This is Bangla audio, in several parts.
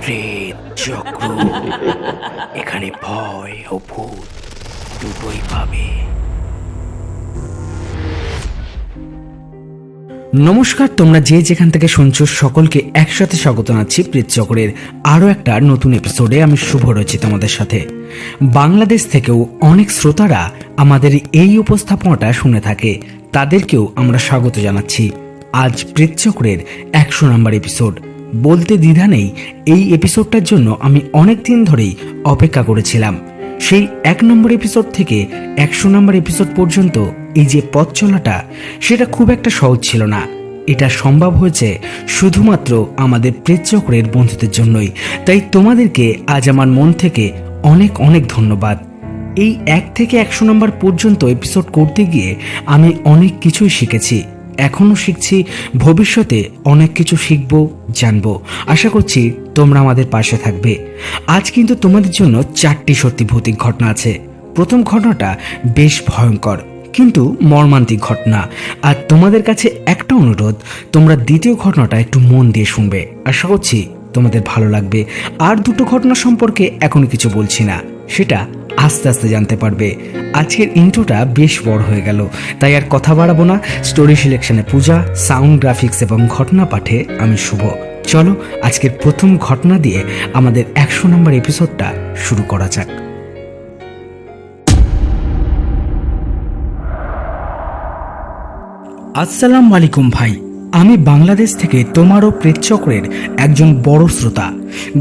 প্রেত চক্র। এখানে ভয় ও ভূত দুটোই পাবে। নমস্কার, তোমরা যে যেখান থেকে শুনছো সকলকে একসাথে স্বাগত জানাচ্ছি প্রেত চক্রের আরও একটা নতুন এপিসোডে। আমি শুভ রয়েছি তোমাদের সাথে। বাংলাদেশ থেকেও অনেক শ্রোতারা আমাদের এই উপস্থাপনাটা শুনে থাকে, তাদেরকেও আমরা স্বাগত জানাচ্ছি। আজ প্রেত চক্রের 100 নম্বর এপিসোড। বলতে দ্বিধা নেই, এই এপিসোডটার জন্য আমি অনেক দিন ধরেই অপেক্ষা করেছিলাম। সেই 1 নম্বর এপিসোড থেকে 100 নম্বর এপিসোড পর্যন্ত এই যে পথ চলাটা, সেটা খুব একটা সহজ ছিল না। এটা সম্ভব হয়েছে শুধুমাত্র আমাদের প্রেত চক্রের বন্ধুদের জন্যই। তাই তোমাদেরকে আজ আমার মন থেকে অনেক অনেক ধন্যবাদ। এই 1 থেকে 100 নম্বর পর্যন্ত এপিসোড করতে গিয়ে আমি অনেক কিছুই শিখেছি, এখনও শিখছি, ভবিষ্যতে অনেক কিছু শিখবো, জানবো। আশা করছি তোমরা আমাদের পাশে থাকবে। আজ কিন্তু তোমাদের জন্য 4টি সত্যি ভৌতিক ঘটনা আছে। প্রথম ঘটনাটা বেশ ভয়ঙ্কর কিন্তু মর্মান্তিক ঘটনা। আর তোমাদের কাছে একটা অনুরোধ, তোমরা দ্বিতীয় ঘটনাটা একটু মন দিয়ে শুনবে। আশা করছি তোমাদের ভালো লাগবে। আর দুটো ঘটনা সম্পর্কে এখনই কিছু বলছি না, সেটা আস্তে আস্তে জানতে পারবে। আজকের ইন্ট্রোটা বেশ বড় হয়ে গেল, তাই আর কথা বাড়াবো না। স্টোরি সিলেকশনে পূজা, সাউন্ড গ্রাফিক্স এবং ঘটনা পাঠে আমি শুভ। চলো আজকের প্রথম ঘটনা দিয়ে আমাদের 100 নম্বর এপিসোডটা শুরু করা যাক। আসসালামু আলাইকুম ভাই, আমি বাংলাদেশ থেকে তোমারও প্রেত চক্রের একজন বড় শ্রোতা।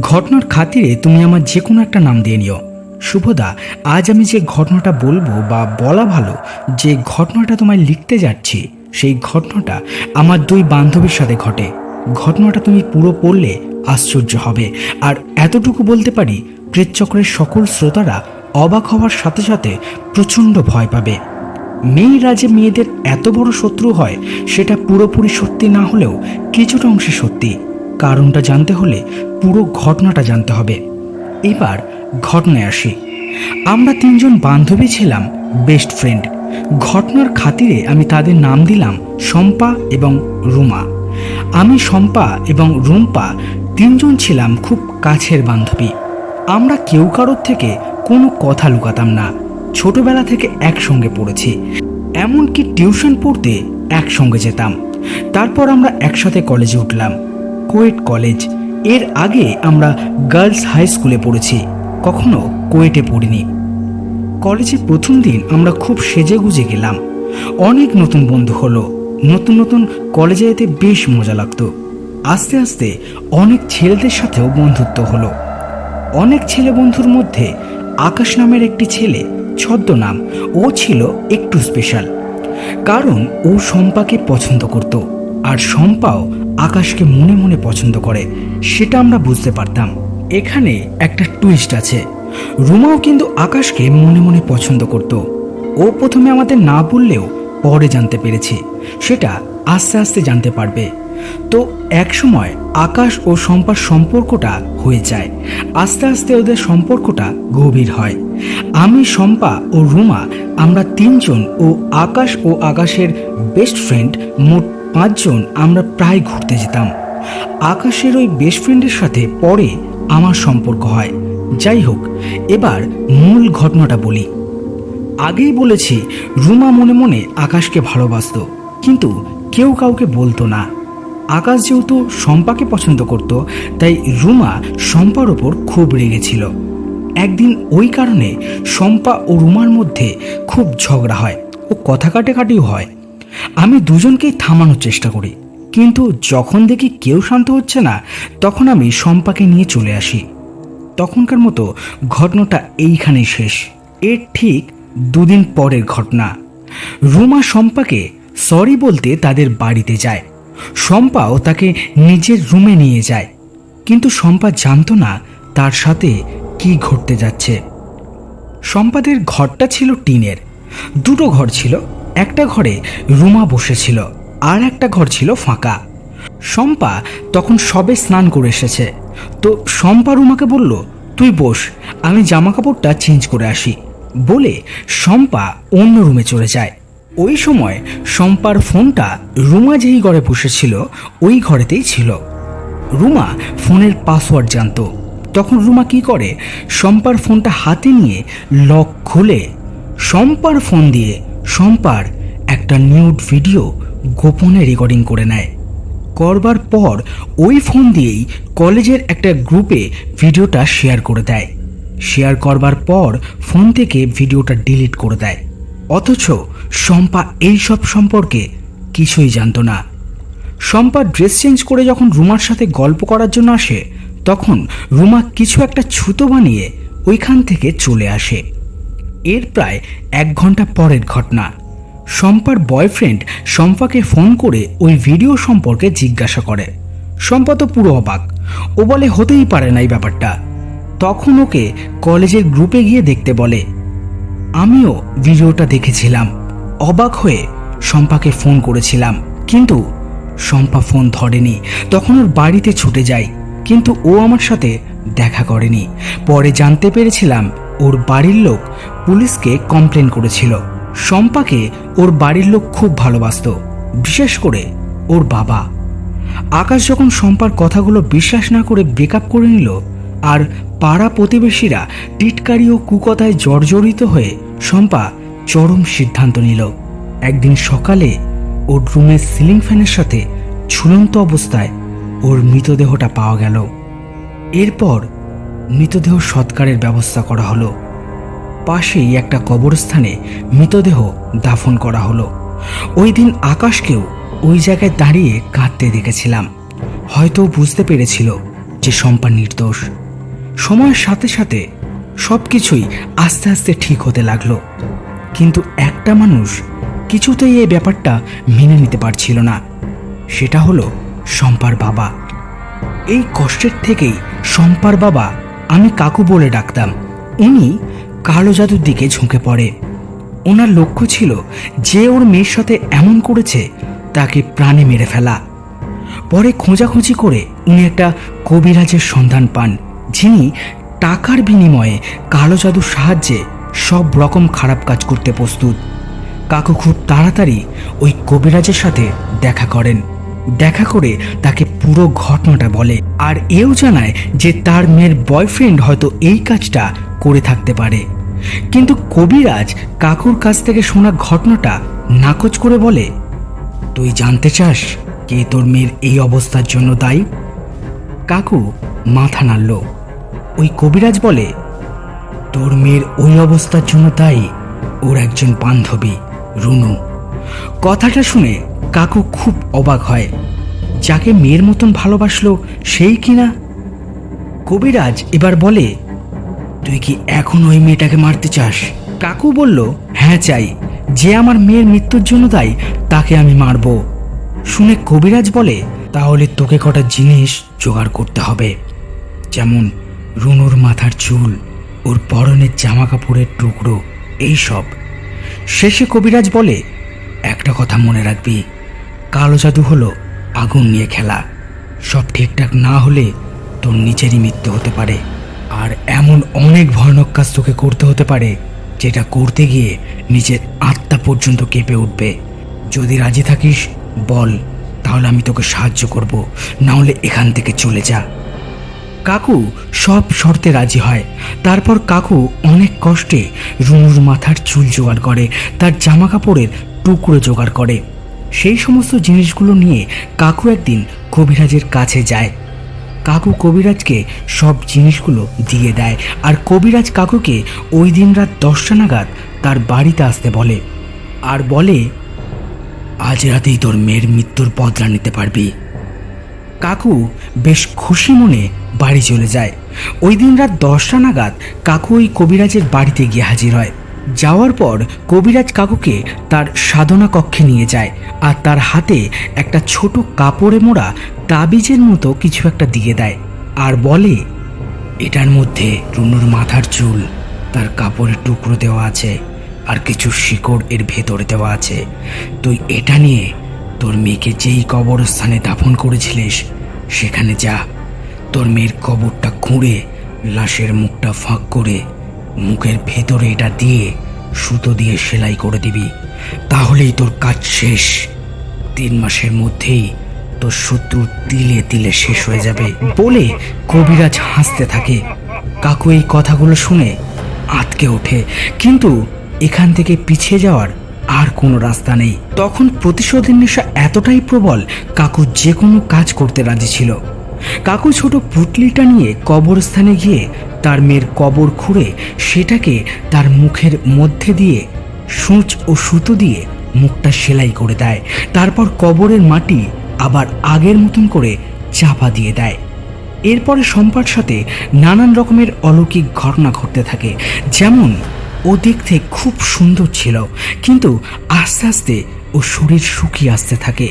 ঘটনার খাতিরে তুমি আমার যে কোনো একটা নাম দিয়ে নিও। শুভদা, আজ আমি যে ঘটনাটা বলবো, বা বলা ভালো যে ঘটনাটা তোমায় লিখতে যাচ্ছি, সেই ঘটনাটা আমার 2 বান্ধবীর সাথে ঘটে। ঘটনাটা তুমি পুরো পড়লে আশ্চর্য হবে। আর এতটুকু বলতে পারি, প্রেত চক্রের সকল শ্রোতারা অবাক হওয়ার সাথে সাথে প্রচণ্ড ভয় পাবে। মেয়েরা যে মেয়েদের এত বড় শত্রু হয়, সেটা পুরোপুরি সত্যি না হলেও কিছুটা অংশে সত্যি। কারণটা জানতে হলে পুরো ঘটনাটা জানতে হবে। এবার ঘটনায় আসি। আমরা 3 জন বান্ধবী ছিলাম, বেস্ট ফ্রেন্ড। ঘটনার খাতিরে আমি তাদের নাম দিলাম শম্পা এবং রুমা। আমি, শম্পা এবং রুম্পা 3 জন ছিলাম খুব কাছের বান্ধবী। আমরা কেউ কারোর থেকে কোনো কথা লুকাতাম না। ছোটবেলা থেকে একসঙ্গে পড়েছি, এমনকি টিউশন পড়তে একসঙ্গে যেতাম। তারপর আমরা একসাথে কলেজে উঠলাম, কোয়েট কলেজ। এর আগে আমরা গার্লস হাই স্কুলে পড়েছি, কখনো কোয়েটে পড়িনি। কলেজে প্রথম দিন আমরা খুব সেজেগুজে গেলাম। অনেক নতুন বন্ধু হলো। নতুন নতুন কলেজে যেতে বেশ মজা লাগতো। আস্তে আস্তে অনেক ছেলেদের সাথেও বন্ধুত্ব হলো। অনেক ছেলে বন্ধুর মধ্যে আকাশ নামের একটি ছেলে, ছদ্মনাম, ও ছিল একটু স্পেশাল। কারণ ও শম্পাকে পছন্দ করত, আর শম্পাও আকাশকে মনে মনে পছন্দ করে, সেটা আমরা বুঝতে পারতাম। এখানে একটা টুইস্ট আছে, রুমাও কিন্তু আকাশকে মনে মনে পছন্দ করত। ও প্রথমে আমাদের না বললেও পরে জানতে পেরেছি, সেটা আস্তে আস্তে জানতে পারবে। তো এক সময় আকাশ ও শম্পার সম্পর্কটা হয়ে যায়। আস্তে আস্তে ওদের সম্পর্কটা গভীর হয়। আমি, শম্পা ও রুমা, আমরা 3 জন ও আকাশের বেস্ট ফ্রেন্ড, মোট 5 জন আমরা প্রায় ঘুরতে যেতাম। আকাশের ওই বেস্ট ফ্রেন্ডের সাথে পরে আমার সম্পর্ক হয়। যাই হোক, এবার মূল ঘটনাটা বলি। আগেই বলেছি, রুমা মনে মনে আকাশকে ভালোবাসতো, কিন্তু কেউ কাউকে বলতো না। আকাশ যেহেতু শম্পাকে পছন্দ করত, তাই রুমা শম্পার ওপর খুব রেগেছিল। একদিন ওই কারণে শম্পা ও রুমার মধ্যে খুব ঝগড়া হয় ও কথা কাটাকাটিও হয়। আমি দুজনকেই থামানোর চেষ্টা করি, কিন্তু যখন দেখি কেউ শান্ত হচ্ছে না, তখন আমি শম্পাকে নিয়ে চলে আসি। তখনকার মতো ঘটনাটা এইখানেই শেষ। এর ঠিক 2 দিন পরের ঘটনা। রুমা শম্পাকে সরি বলতে তাদের বাড়িতে যায়। শম্পাও তাকে নিজের রুমে নিয়ে যায়, কিন্তু শম্পা জানতো না তার সাথে কি ঘটতে যাচ্ছে। শম্পাদের ঘরটা ছিল টিনের। 2টো ঘর ছিল। একটা ঘরে রুমা বসেছিল, আর একটা ঘর ছিল ফাঁকা। শম্পা তখন সবে স্নান করে এসেছে। তো শম্পা রুমাকে বলল, তুই বস, আমি জামা কাপড়টা চেঞ্জ করে আসি বলে শম্পা অন্য রুমে চলে যায়। ওই সময় শম্পার ফোনটা রুমা যেই ঘরে বসেছিল ওই ঘরেতেই ছিল। রুমা ফোনের পাসওয়ার্ড জানতো। তখন রুমা কি করে, শম্পার ফোনটা হাতে নিয়ে লক খুলে শম্পার ফোন দিয়ে শম্পার একটা নিউড ভিডিও গোপনে রেকর্ডিং করে নেয়। করবার পর ওই ফোন দিয়েই কলেজের একটা গ্রুপে ভিডিওটা শেয়ার করে দেয়। শেয়ার করবার পর ফোন থেকে ভিডিওটা ডিলিট করে দেয়। অথচ শম্পা এইসব সম্পর্কে কিছুই জানতো না। শম্পা ড্রেস চেঞ্জ করে যখন রুমার সাথে গল্প করার জন্য আসে, তখন রুমা কিছু একটা ছুতো বানিয়ে ওইখান থেকে চলে আসে। এর প্রায় 1 ঘন্টা পরের ঘটনা। শম্পার বয়ফ্রেন্ড শম্পাকে ফোন করে ওই ভিডিও সম্পর্কে জিজ্ঞাসা করে। শম্পা তো পুরো অবাক। ও বলে হতেই পারে না এই ব্যাপারটা। তখন ওকে কলেজের গ্রুপে গিয়ে দেখতে বলে। আমিও ভিডিওটা দেখেছিলাম। অবাক হয়ে শম্পাকে ফোন করেছিলাম, কিন্তু শম্পা ফোন ধরেনি। তখন ওর বাড়িতে ছুটে যায়, কিন্তু ও আমার সাথে দেখা করেনি। পরে জানতে পেরেছিলাম ওর বাড়ির লোক পুলিশকে কমপ্লেন করেছিল। শম্পাকে ওর বাড়ির লোক খুব ভালোবাসতো, বিশেষ করে ওর বাবা। আকাশ যখন শম্পার কথাগুলো বিশ্বাস না করে ব্রেকআপ করে নিল, আর পাড়া প্রতিবেশীরা টিটকারি ও কুকথায় জর্জরিত হয়ে, শম্পা চরম সিদ্ধান্ত নিল। একদিন সকালে ওর রুমের সিলিং ফ্যানের সাথে ঝুলন্ত অবস্থায় ওর মৃতদেহটা পাওয়া গেল। এরপর মৃতদেহ সৎকারের ব্যবস্থা করা হলো। পাশেই একটা কবরস্থানে মৃতদেহ দাফন করা হলো। ওই দিন আকাশকেও ওই জায়গায় দাঁড়িয়ে কাঁদতে দেখেছিলাম। হয়তো বুঝতে পেরেছিল যে শম্পা নির্দোষ। সময়ের সাথে সাথে সবকিছুই আস্তে আস্তে ঠিক হতে লাগলো, কিন্তু একটা মানুষ কিছুতেই এই ব্যাপারটা মেনে নিতে পারছিল না। সেটা হলো শম্পার বাবা। এই কষ্টের থেকেই শম্পার বাবা, আমি কাকু বলে ডাকতাম, উনি কালো জাদুর দিকে ঝুঁকে পড়ে। ওনার লক্ষ্য ছিল যে ওর মেয়ের সাথে এমন করেছে তাকে প্রাণে মেরে ফেলা। পরে খোঁজাখুঁজি করে উনি একটা কবিরাজের সন্ধান পান, যিনি টাকার বিনিময়ে কালো জাদুর সাহায্যে সব রকম খারাপ কাজ করতে প্রস্তুত। কাকু খুব তাড়াতাড়ি ওই কবিরাজের সাথে দেখা করেন। দেখা করে তাকে পুরো ঘটনাটা বলে, আর এও জানায় যে তার মেয়ের বয়ফ্রেন্ড হয়তো এই কাজটা করে থাকতে পারে। কিন্তু কবিরাজ কাকুর কাছ থেকে শোনা ঘটনাটা নাকচ করে বলে, তুই জানতে চাস কে তোর মেয়ের এই অবস্থার জন্য দায়ী? কাকু মাথা নাড়ল। ওই কবিরাজ বলে, তোর মেয়ের ওই অবস্থার জন্য দায়ী ওর একজন বান্ধবী, রুনু। কথাটা শুনে কাকু খুব অবাক হয়। যাকে মেয়ের মতন ভালোবাসলো সেই কিনা? কবিরাজ এবার বলে, তুই কি এখন ওই মেয়েটাকে মারতে চাস? কাকু বলল, হ্যাঁ চাই। যে আমার মেয়ের মৃত্যুর জন্য দায়ী তাকে আমি মারব। শুনে কবিরাজ বলে, তাহলে তোকে কটা জিনিস জোগাড় করতে হবে, যেমন রুনুর মাথার চুল, ওর পরনের জামা কাপড়ের টুকরো, এইসব। শেষে কবিরাজ বলে, একটা কথা মনে রাখবি, কালো জাদু হলো আগুন নিয়ে খেলা। সব ঠিকঠাক না হলে তোর নিজেরই মৃত্যু হতে পারে, আর এমন অনেক ভয়ানক কাজ তোকে করতে হতে পারে যেটা করতে গিয়ে নিজের আত্মা পর্যন্ত কেঁপে উঠবে। যদি রাজি থাকিস বল, তাহলে আমি তোকে সাহায্য করব, না হলে এখান থেকে চলে যা। কাকু সব শর্তে রাজি হয়। তারপর কাকু অনেক কষ্টে রুনুর মাথার চুল জোগাড় করে, তার জামা কাপড়ের টুকরো জোগাড় করে। সেই সমস্ত জিনিসগুলো নিয়ে কাকু একদিন কবিরাজের কাছে যায়। কাকু কবিরাজকে সব জিনিসগুলো দিয়ে দেয়, আর কবিরাজ কাকুকে ওই দিন রাত 10টা নাগাদ তার বাড়িতে আসতে বলে, আর বলে, আজ রাতেই তোর মেয়ের মৃত্যুর বদলা নিতে পারবি। কাকু বেশ খুশি মনে বাড়ি চলে যায়। ওই দিন রাত 10টা নাগাদ কাকু ওই কবিরাজের বাড়িতে গিয়ে হাজির হয়। যাওয়ার পর কবিরাজ কাকুকে তার সাধনা কক্ষে নিয়ে যায়, আর তার হাতে একটা ছোট কাপড়ে মোড়া তাবিজের মতো কিছু একটা দিয়ে দেয়, আর বলে, এটার মধ্যে রুনুর মাথার চুল, তার কাপড়ের টুকরো দেওয়া আছে, আর কিছু শিকড় এর ভেতরে দেওয়া আছে। তুই এটা নিয়ে তোর মেয়েকে যেই কবরস্থানে দাফন করেছিলিস সেখানে যা। তোর মেয়ের কবরটা খুঁড়ে লাশের মুখটা ফাঁক করে মুখের ভেতরে এটা দিয়ে সুতো দিয়ে সেলাই করে দিবি, তাহলেই তোর কাজ শেষ। 3 মাসের মধ্যেই তোর শত্রু তিলে তিলে শেষ হয়ে যাবে বলে কবিরাজ হাসতে থাকে। কাকু এই কথাগুলো শুনে আঁতকে ওঠে, কিন্তু এখান থেকে পিছিয়ে যাওয়ার আর কোনো রাস্তা নেই। তখন প্রতিশোধের নেশা এতটাই প্রবল, কাকু যে কোনো কাজ করতে রাজি ছিল। কাকু ছোট পুটলিটা নিয়ে কবরস্থানে গিয়ে তার মেয়ের কবর খুঁড়ে সেটাকে তার মুখের মধ্যে দিয়ে সূচ ও সুতো দিয়ে মুখটা সেলাই করে দেয়। তারপর কবরের মাটি আবার আগের মতন করে চাপা দিয়ে দেয়। এরপরে শম্পার সাথে নানান রকমের অলৌকিক ঘটনা ঘটতে থাকে। যেমন ও দেখতে খুব সুন্দর ছিল, কিন্তু আস্তে আস্তে ও শরীর শুকিয়ে আসতে থাকে।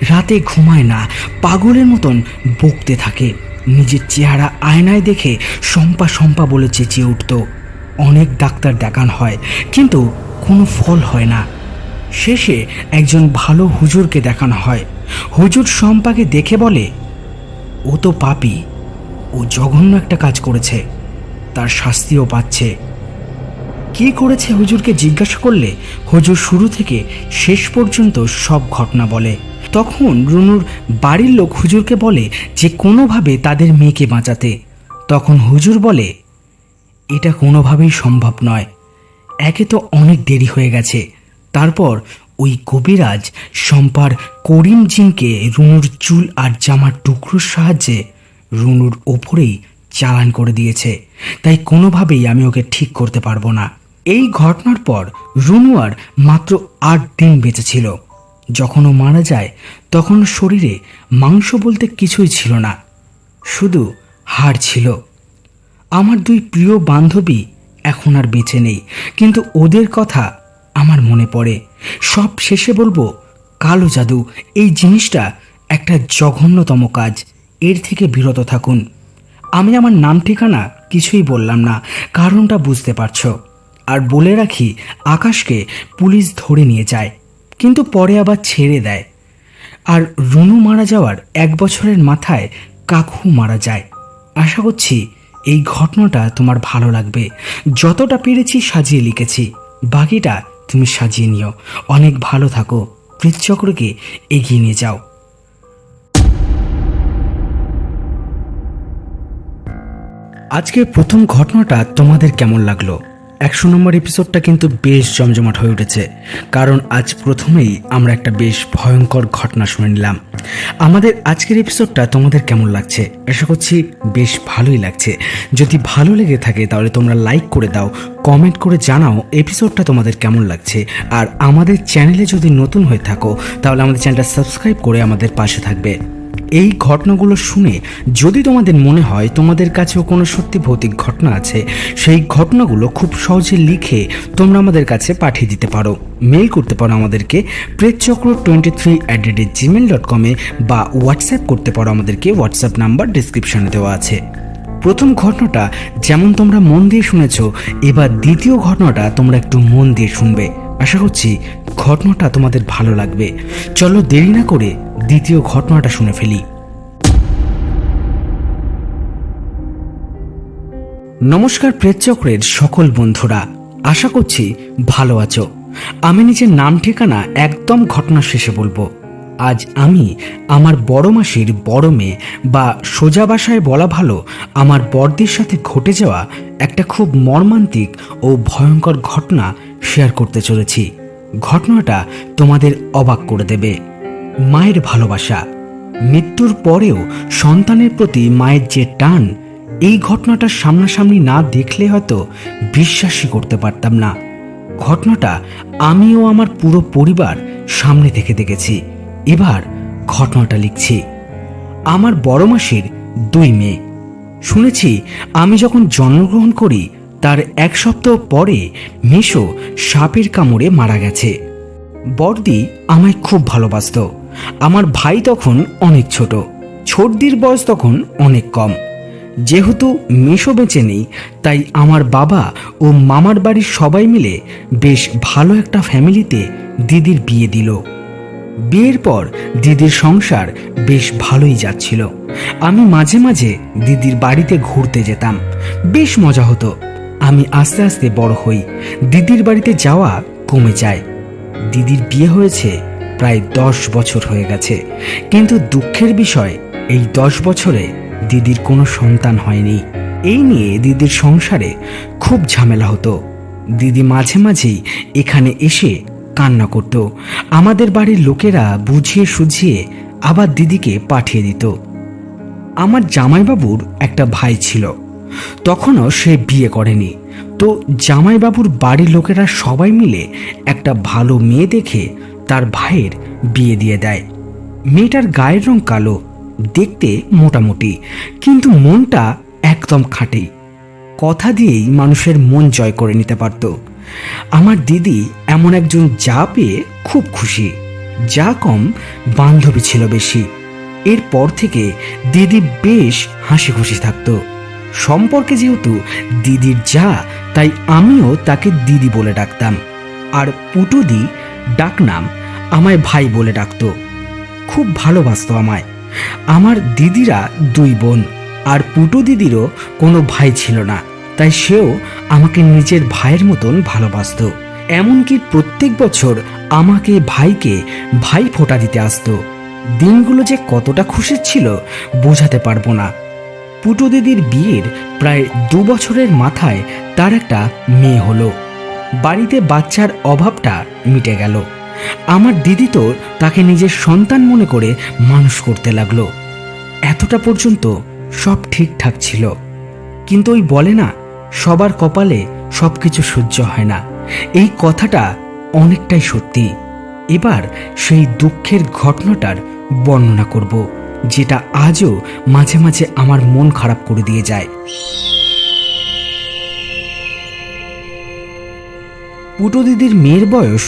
রাতে ঘুমায় না, পাগলের মতন বকতে থাকে। নিজের চেহারা আয়নায় দেখে শম্পা শম্পা বলে চেঁচিয়ে উঠত। অনেক ডাক্তার দেখানো হয়, কিন্তু কোনো ফল হয় না। শেষে একজন ভালো হুজুরকে দেখানো হয়। হুজুর শম্পাকে দেখে বলে, ও তো পাপী, ও জঘন্য একটা কাজ করেছে, তার শাস্তিও পাচ্ছে। কি করেছে হুজুরকে জিজ্ঞাসা করলে হুজুর শুরু থেকে শেষ পর্যন্ত সব ঘটনা বলে। তখন রুনুর বাড়ির লোক হুজুরকে বলে যে কোনোভাবে তাদের মেয়েকে বাঁচাতে। তখন হুজুর বলে, এটা কোনোভাবেই সম্ভব নয়, একে তো অনেক দেরি হয়ে গেছে। তারপর ওই কবিরাজ শম্পার করিম জিনকে রুনুর চুল আর জামার টুকরোর সাহায্যে রুনুর ওপরেই চালান করে দিয়েছে, তাই কোনোভাবেই আমি ওকে ঠিক করতে পারবো না। এই ঘটনার পর রুনু আর মাত্র 8 দিন বেঁচে ছিল। যখন ও মারা যায় তখন শরীরে মাংস বলতে কিছুই ছিল না, শুধু হাড় ছিল। আমার 2 প্রিয় বান্ধবী এখন আর বেঁচে নেই, কিন্তু ওদের কথা আমার মনে পড়ে। সব শেষে বলবো, কালো জাদু এই জিনিসটা একটা জঘন্যতম কাজ, এর থেকে বিরত থাকুন। আমি আমার নাম ঠিকানা কিছুই বললাম না, কারণটা বুঝতে পারছো। আর বলে রাখি, আকাশকে পুলিশ ধরে নিয়ে যায়, কিন্তু পরে আবার ছেড়ে দেয়। আর রুনু মারা যাওয়ার 1 বছরের মাথায় কাকু মারা যায়। আশা করছি এই ঘটনাটা তোমার ভালো লাগবে। যতটা পেরেছি সাজিয়ে লিখেছি, বাকিটা তুমি সাজিয়ে নিও। অনেক ভালো থাকো, প্রেতচক্রকে এগিয়ে নিয়ে যাও। আজকের প্রথম ঘটনাটা তোমাদের কেমন লাগলো? 100 নম্বর এপিসোডটা কিন্তু বেশ জমজমাট হয়ে উঠেছে, কারণ আজ প্রথমেই আমরা একটা বেশ ভয়ঙ্কর ঘটনা শুনে নিলাম। আমাদের আজকের এপিসোডটা তোমাদের কেমন লাগছে? আশা করছি বেশ ভালোই লাগছে। যদি ভালো লেগে থাকে তাহলে তোমরা লাইক করে দাও, কমেন্ট করে জানাও এপিসোডটা তোমাদের কেমন লাগছে। আর আমাদের চ্যানেলে যদি নতুন হয়ে থাকো তাহলে আমাদের চ্যানেলটা সাবস্ক্রাইব করে আমাদের পাশে থাকবে। এই ঘটনাগুলো শুনে যদি তোমাদের মনে হয় তোমাদের কাছেও কোনো সত্যি ভৌতিক ঘটনা আছে, সেই ঘটনাগুলো খুব সহজে লিখে তোমরা আমাদের কাছে পাঠিয়ে দিতে পারো। মেল করতে পারো আমাদেরকে pretchakro23@gmail.com বা হোয়াটসঅ্যাপ করতে পারো আমাদেরকে। হোয়াটসঅ্যাপ নাম্বার ডিসক্রিপশনে দেওয়া আছে। প্রথম ঘটনাটা যেমন তোমরা মন দিয়ে শুনেছ, এবার দ্বিতীয় ঘটনাটা তোমরা একটু মন দিয়ে শুনবে। আশা করছি ঘটনাটা তোমাদের ভালো লাগবে। চলো দেরি না করে দ্বিতীয় ঘটনাটা শুনে ফেলি। নমস্কার প্রেতচক্রের সকল বন্ধুরা, আশা করছি ভালো আছো। আমি নিজের নাম ঠিকানা একদম ঘটনা শেষে বলবো। আজ আমি আমার বড় মাসির বড় মেয়ে, বা সোজা ভাষায় বলা ভালো আমার বড়দির সাথে ঘটে যাওয়া একটা খুব মর্মান্তিক ও ভয়ঙ্কর ঘটনা শেয়ার করতে চলেছি। ঘটনাটা তোমাদের অবাক করে দেবে। মায়ের ভালোবাসা, মৃত্যুর পরেও সন্তানের প্রতি মায়ের যে টান, এই ঘটনাটা সামনাসামনি না দেখলে হয়তো বিশ্বাসই করতে পারতাম না। ঘটনাটা আমি ও আমার পুরো পরিবার সামনে থেকে দেখেছি। এবার ঘটনাটা লিখছি। আমার বড় মাসির 2 মেয়ে। শুনেছি আমি যখন জন্মগ্রহণ করি তার 1 সপ্তাহ পরে মেশো সাপের কামড়ে মারা গেছে। বড়দি আমায় খুব ভালোবাসত। আমার ভাই তখন অনেক ছোট, ছোটদির বয়স তখন অনেক কম। যেহেতু মেশো বেঁচে নেই, তাই আমার বাবা ও মামার বাড়ির সবাই মিলে বেশ ভালো একটা ফ্যামিলিতে দিদির বিয়ে দিল। বিয়ের পর দিদির সংসার বেশ ভালোই যাচ্ছিল। আমি মাঝে মাঝে দিদির বাড়িতে ঘুরতে যেতাম, বেশ মজা হতো। আমি আস্তে আস্তে বড় হই, দিদির বাড়িতে যাওয়া কমে যায়। দিদির বিয়ে হয়েছে প্রায় 10 বছর হয়ে গেছে, কিন্তু দুঃখের বিষয় এই 10 বছরে দিদির কোনো সন্তান হয়নি। এই নিয়ে দিদির সংসারে খুব ঝামেলা হতো। দিদি মাঝে মাঝেই এখানে এসে কান্না করত। আমাদের বাড়ির লোকেরা বুঝিয়ে সুঝিয়ে আবার দিদিকে পাঠিয়ে দিত। আমার জামাইবাবুর একটা ভাই ছিল, তখনও সে বিয়ে করেনি। তো জামাইবাবুর বাড়ির লোকেরা সবাই মিলে একটা ভালো মেয়ে দেখে তার ভাইয়ের বিয়ে দিয়ে দেয়। মেয়েটার গায়ের রং কালো, দেখতে মোটামুটি, কিন্তু মনটা একদম খাঁটি। কথা দিয়েই মানুষের মন জয় করে নিতে পারত। আমার দিদি এমন একজন যা পেয়ে খুব খুশি। যা কম, বান্ধবী ছিল বেশি। এরপর থেকে দিদি বেশ হাসি খুশি থাকতো। সম্পর্কে যেহেতু দিদির যা, তাই আমিও তাকে দিদি বলে ডাকতাম। আর পুটুদি ডাকনাম আমায় ভাই বলে ডাকতো। খুব ভালোবাসতো আমায়। আমার দিদিরা 2 বোন, আর পুটু দিদিরও কোনো ভাই ছিল না, তাই সেও আমাকে নিজের ভাইয়ের মতন ভালোবাসতো। এমনকি প্রত্যেক বছর আমাকে ভাইকে ভাই ফোঁটা দিতে আসতো। দিনগুলো যে কতটা খুশির ছিল বোঝাতে পারবো না। পুটু দিদির বিয়ের প্রায় 2 বছরের মাথায় তার একটা মেয়ে হলো। বাড়িতে বাচ্চার অভাবটা মিটে গেল। আমার দিদি তো তাকে নিজের সন্তান মনে করে মানুষ করতে লাগলো। এতটা পর্যন্ত সব ঠিকঠাক ছিল, কিন্তু ওই বলে না, সবার কপালে সবকিছু সহ্য হয় না, এই কথাটা অনেকটাই সত্যি। এবার সেই দুঃখের ঘটনাটার বর্ণনা করব, যেটা আজও মাঝে মাঝে আমার মন খারাপ করে দিয়ে যায়। পুটু দিদির মেয়ের বয়স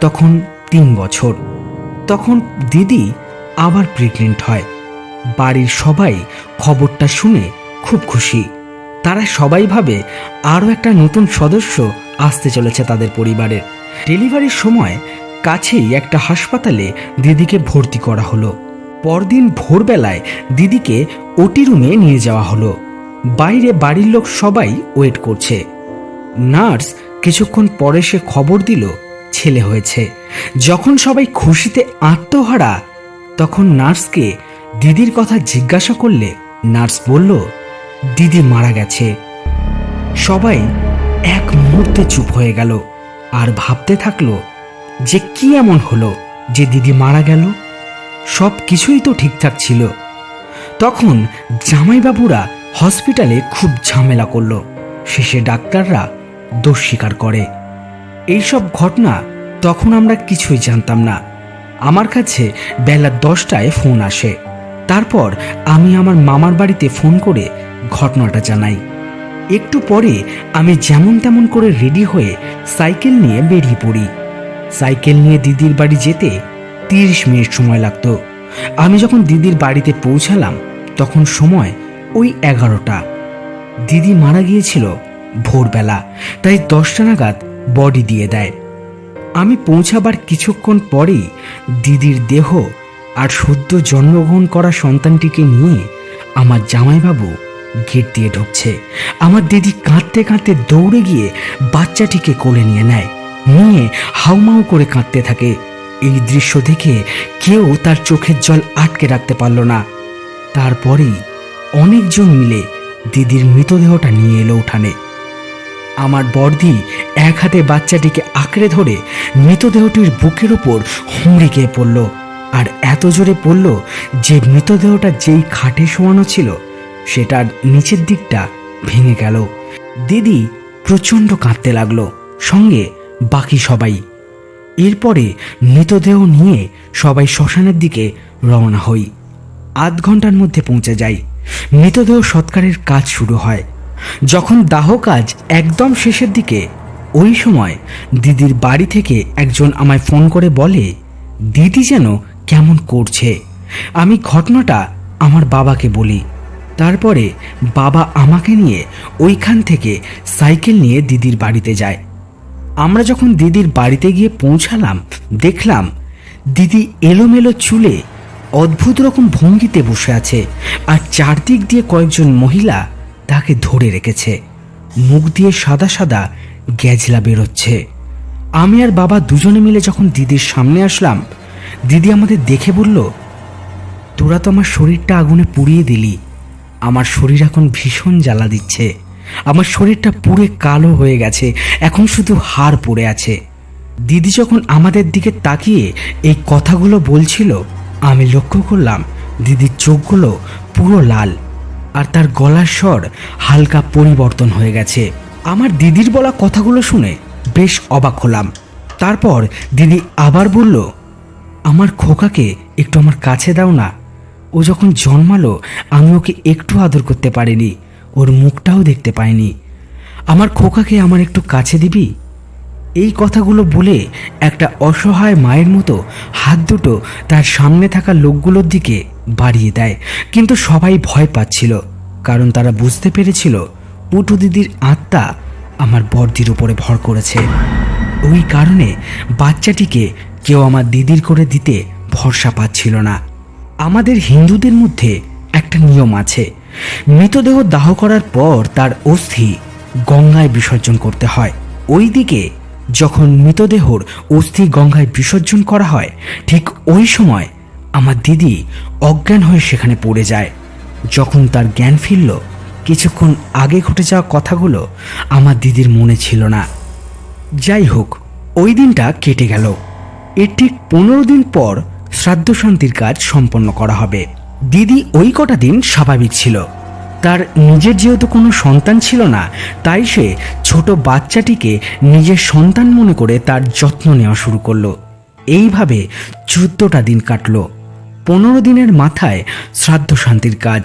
তখন 3 বছর। তখন দিদি আবার প্রেগনেন্ট হয়। বাড়ির সবাই খবরটা শুনে খুব খুশি। তারা সবাই ভাবে আরও একটা নতুন সদস্য আসতে চলেছে তাদের পরিবারের। ডেলিভারির সময় কাছেই একটা হাসপাতালে দিদিকে ভর্তি করা হলো। পরদিন ভোরবেলায় দিদিকে ওটি রুমে নিয়ে যাওয়া হলো। বাইরে বাড়ির লোক সবাই ওয়েট করছে। নার্স কিছুক্ষণ পরে সে খবর দিল ছেলে হয়েছে। যখন সবাই খুশিতে আত্মহারা, তখন নার্সকে দিদির কথা জিজ্ঞাসা করলে নার্স বলল, দিদি মারা গেছে। সবাই এক মুহূর্তে চুপ হয়ে গেল আর ভাবতে থাকলো যে কি এমন হলো যে দিদি মারা গেল। সব কিছুই তো ঠিকঠাক ছিল। তখন জামাইবাবুরা হসপিটালে খুব ঝামেলা করলো। শেষে ডাক্তাররা দোষ স্বীকার করে। এইসব ঘটনা তখন আমরা কিছুই জানতাম না। আমার কাছে বেলা 10টায় ফোন আসে। তারপর আমি আমার মামার বাড়িতে ফোন করে ঘটনাটা জানাই। একটু পরে আমি যেমন তেমন করে রেডি হয়ে সাইকেল নিয়ে বেরিয়ে পড়ি। সাইকেল নিয়ে দিদির বাড়ি যেতে 30 মিনিট সময় লাগতো। আমি যখন দিদির বাড়িতে পৌঁছালাম তখন সময় ওই 11টা। দিদি মারা গিয়েছিল ভোরবেলা, তাই 10টা নাগাদ বডি দিয়ে দেয়। আমি পৌঁছাবার কিছুক্ষণ পরেই দিদির দেহ আর সদ্য জন্মগ্রহণ করা সন্তানটিকে নিয়ে আমার জামাইবাবু গেট দিয়ে ঢুকছে। আমার দিদি কাঁদতে কাঁদতে দৌড়ে গিয়ে বাচ্চাটিকে কোলে নিয়ে নেয়, নিয়ে হাউমাউ করে কাঁদতে থাকে। এই দৃশ্য দেখে কেউ তার চোখের জল আটকে রাখতে পারল না। তারপরেই অনেকজন মিলে দিদির মৃতদেহটা নিয়ে এলো উঠানে। আমার বড়দি এক হাতে বাচ্চাটিকে আঁকড়ে ধরে মৃতদেহটির বুকের ওপর হুমড়ি খেয়ে পড়ল, আর এত জোরে পড়ল যে মৃতদেহটা যেই খাটে শোয়ানো ছিল সেটার নিচের দিকটা ভেঙে গেল। দিদি প্রচণ্ড কাঁদতে লাগলো, সঙ্গে বাকি সবাই। এরপরে মৃতদেহ নিয়ে সবাই শ্মশানের দিকে রওনা হই। আধ ঘন্টার মধ্যে পৌঁছে যাই। মৃতদেহ সৎকারের কাজ শুরু হয়। যখন দাহ কাজ একদম শেষের দিকে, ওই সময় দিদির বাড়ি থেকে একজন আমায় ফোন করে বলে দিদি যেন কেমন করছে। আমি ঘটনাটা আমার বাবাকে বলি। তারপরে বাবা আমাকে নিয়ে ওইখান থেকে সাইকেল নিয়ে দিদির বাড়িতে যায়। আমরা যখন দিদির বাড়িতে গিয়ে পৌঁছালাম, দেখলাম দিদি এলোমেলো চুলে অদ্ভুত রকম ভঙ্গিতে বসে আছে, আর চারদিক দিয়ে কয়েকজন মহিলা তাকে ধরে রেখেছে। মুখ দিয়ে সাদা সাদা গ্যাজলা বেরোচ্ছে। আমি আর বাবা দুজনে মিলে যখন দিদির সামনে আসলাম, দিদি আমাদের দেখে বলল, তোরা তো আমার শরীরটা আগুনে পুড়িয়ে দিলি। আমার শরীর এখন ভীষণ জ্বালা দিচ্ছে। আমার শরীরটা পুড়ে কালো হয়ে গেছে, এখন শুধু হাড় পড়ে আছে। দিদি যখন আমাদের দিকে তাকিয়ে এই কথাগুলো বলছিল, আমি লক্ষ্য করলাম দিদির চোখগুলো পুরো লাল, আর তার গলার স্বর হালকা পরিবর্তন হয়ে গেছে। আমার দিদির বলা কথাগুলো শুনে বেশ অবাক হলাম। তারপর দিদি আবার বলল, আমার খোকাকে একটু আমার কাছে দাও না। ও যখন জন্মালো আমি ওকে একটু আদর করতে পারিনি, ওর মুখটাও দেখতে পাইনি। আমার খোকাকে আমার একটু কাছে দিবি? এই কথাগুলো বলে একটা অসহায় মায়ের মতো হাত দুটো তার সামনে থাকা লোকগুলোর দিকে বাড়িয়ে দেয়। কিন্তু সবাই ভয় পাচ্ছিল, কারণ তারা বুঝতে পেরেছিল পুটু দিদির আত্মা আমার বর্দির উপরে ভর করেছে। ওই কারণে বাচ্চাটিকে কেউ আমার দিদির করে দিতে ভরসা পাচ্ছিল না। আমাদের হিন্দুদের মধ্যে একটা নিয়ম আছে, মৃতদেহ দাহ করার পর তার অস্থি গঙ্গায় বিসর্জন করতে হয়। ওই দিকে যখন মৃতদেহর অস্থি গঙ্গায় বিসর্জন করা হয়, ঠিক ওই সময় আমার দিদি অজ্ঞান হয়ে সেখানে পড়ে যায়। যখন তার জ্ঞান ফিরল, কিছুক্ষণ আগে ঘটে যাওয়া কথাগুলো আমার দিদির মনে ছিল না। যাই হোক, ওই দিনটা কেটে গেল। এর ঠিক 15 দিন পর শ্রাদ্ধ শান্তির কাজ সম্পন্ন করা হবে। দিদি ওই কটা দিন স্বাভাবিক ছিল। তার নিজের যেহেতু কোনো সন্তান ছিল না, তাই সে ছোট বাচ্চাটিকে নিজের সন্তান মনে করে তার যত্ন নেওয়া শুরু করলো। এইভাবে 14টা দিন কাটল। 15 দিনের মাথায় শ্রাদ্ধ শান্তির কাজ।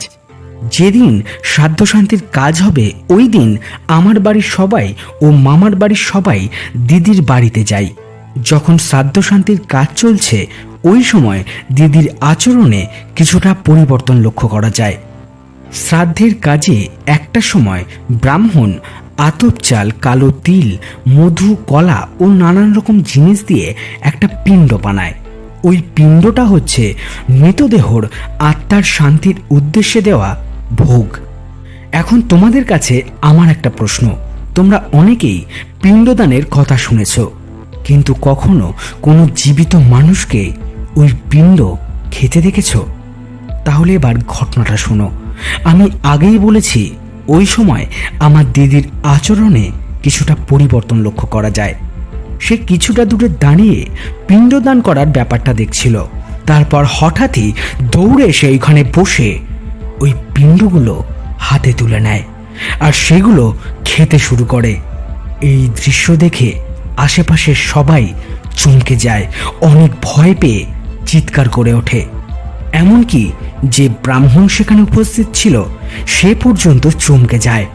যেদিন শ্রাদ্ধ শান্তির কাজ হবে ওই দিন আমার বাড়ির সবাই ও মামার বাড়ির সবাই দিদির বাড়িতে যায়। যখন শ্রাদ্ধ শান্তির কাজ চলছে ওই সময় দিদির আচরণে কিছুটা পরিবর্তন লক্ষ্য করা যায়। শ্রাদ্ধের কাজে একটা সময় ব্রাহ্মণ আতপ চাল, কালো তিল, মধু, কলা ও নানান রকম জিনিস দিয়ে একটা পিণ্ড বানায়। ওই পিণ্ডটা হচ্ছে মৃতদেহর আত্মার শান্তির উদ্দেশ্যে দেওয়া ভোগ। এখন তোমাদের কাছে আমার একটা প্রশ্ন, তোমরা অনেকেই পিণ্ডদানের কথা শুনেছ, কিন্তু কখনো কোনো জীবিত মানুষকে ওই পিণ্ড খেতে দেখেছ? তাহলে এবার ঘটনাটা শোনো। আমি আগেই বলেছি ওই সময় আমার দিদির আচরণে কিছুটা পরিবর্তন লক্ষ্য করা যায়। সে কিছুটা দূরে দাঁড়িয়ে পিণ্ডদান করার ব্যাপারটা দেখছিল। তারপর হঠাৎই দৌড়ে এসে ওইখানে বসে ওই পিণ্ডগুলো হাতে তুলে নেয় আর সেগুলো খেতে শুরু করে। এই দৃশ্য দেখে আশেপাশের সবাই চমকে যায়, অনেক ভয় পেয়ে চিৎকার করে ওঠে। এমনকি যে ব্রাহ্মণ সেখানে উপস্থিত ছিল সে পর্যন্ত চমকে যায়।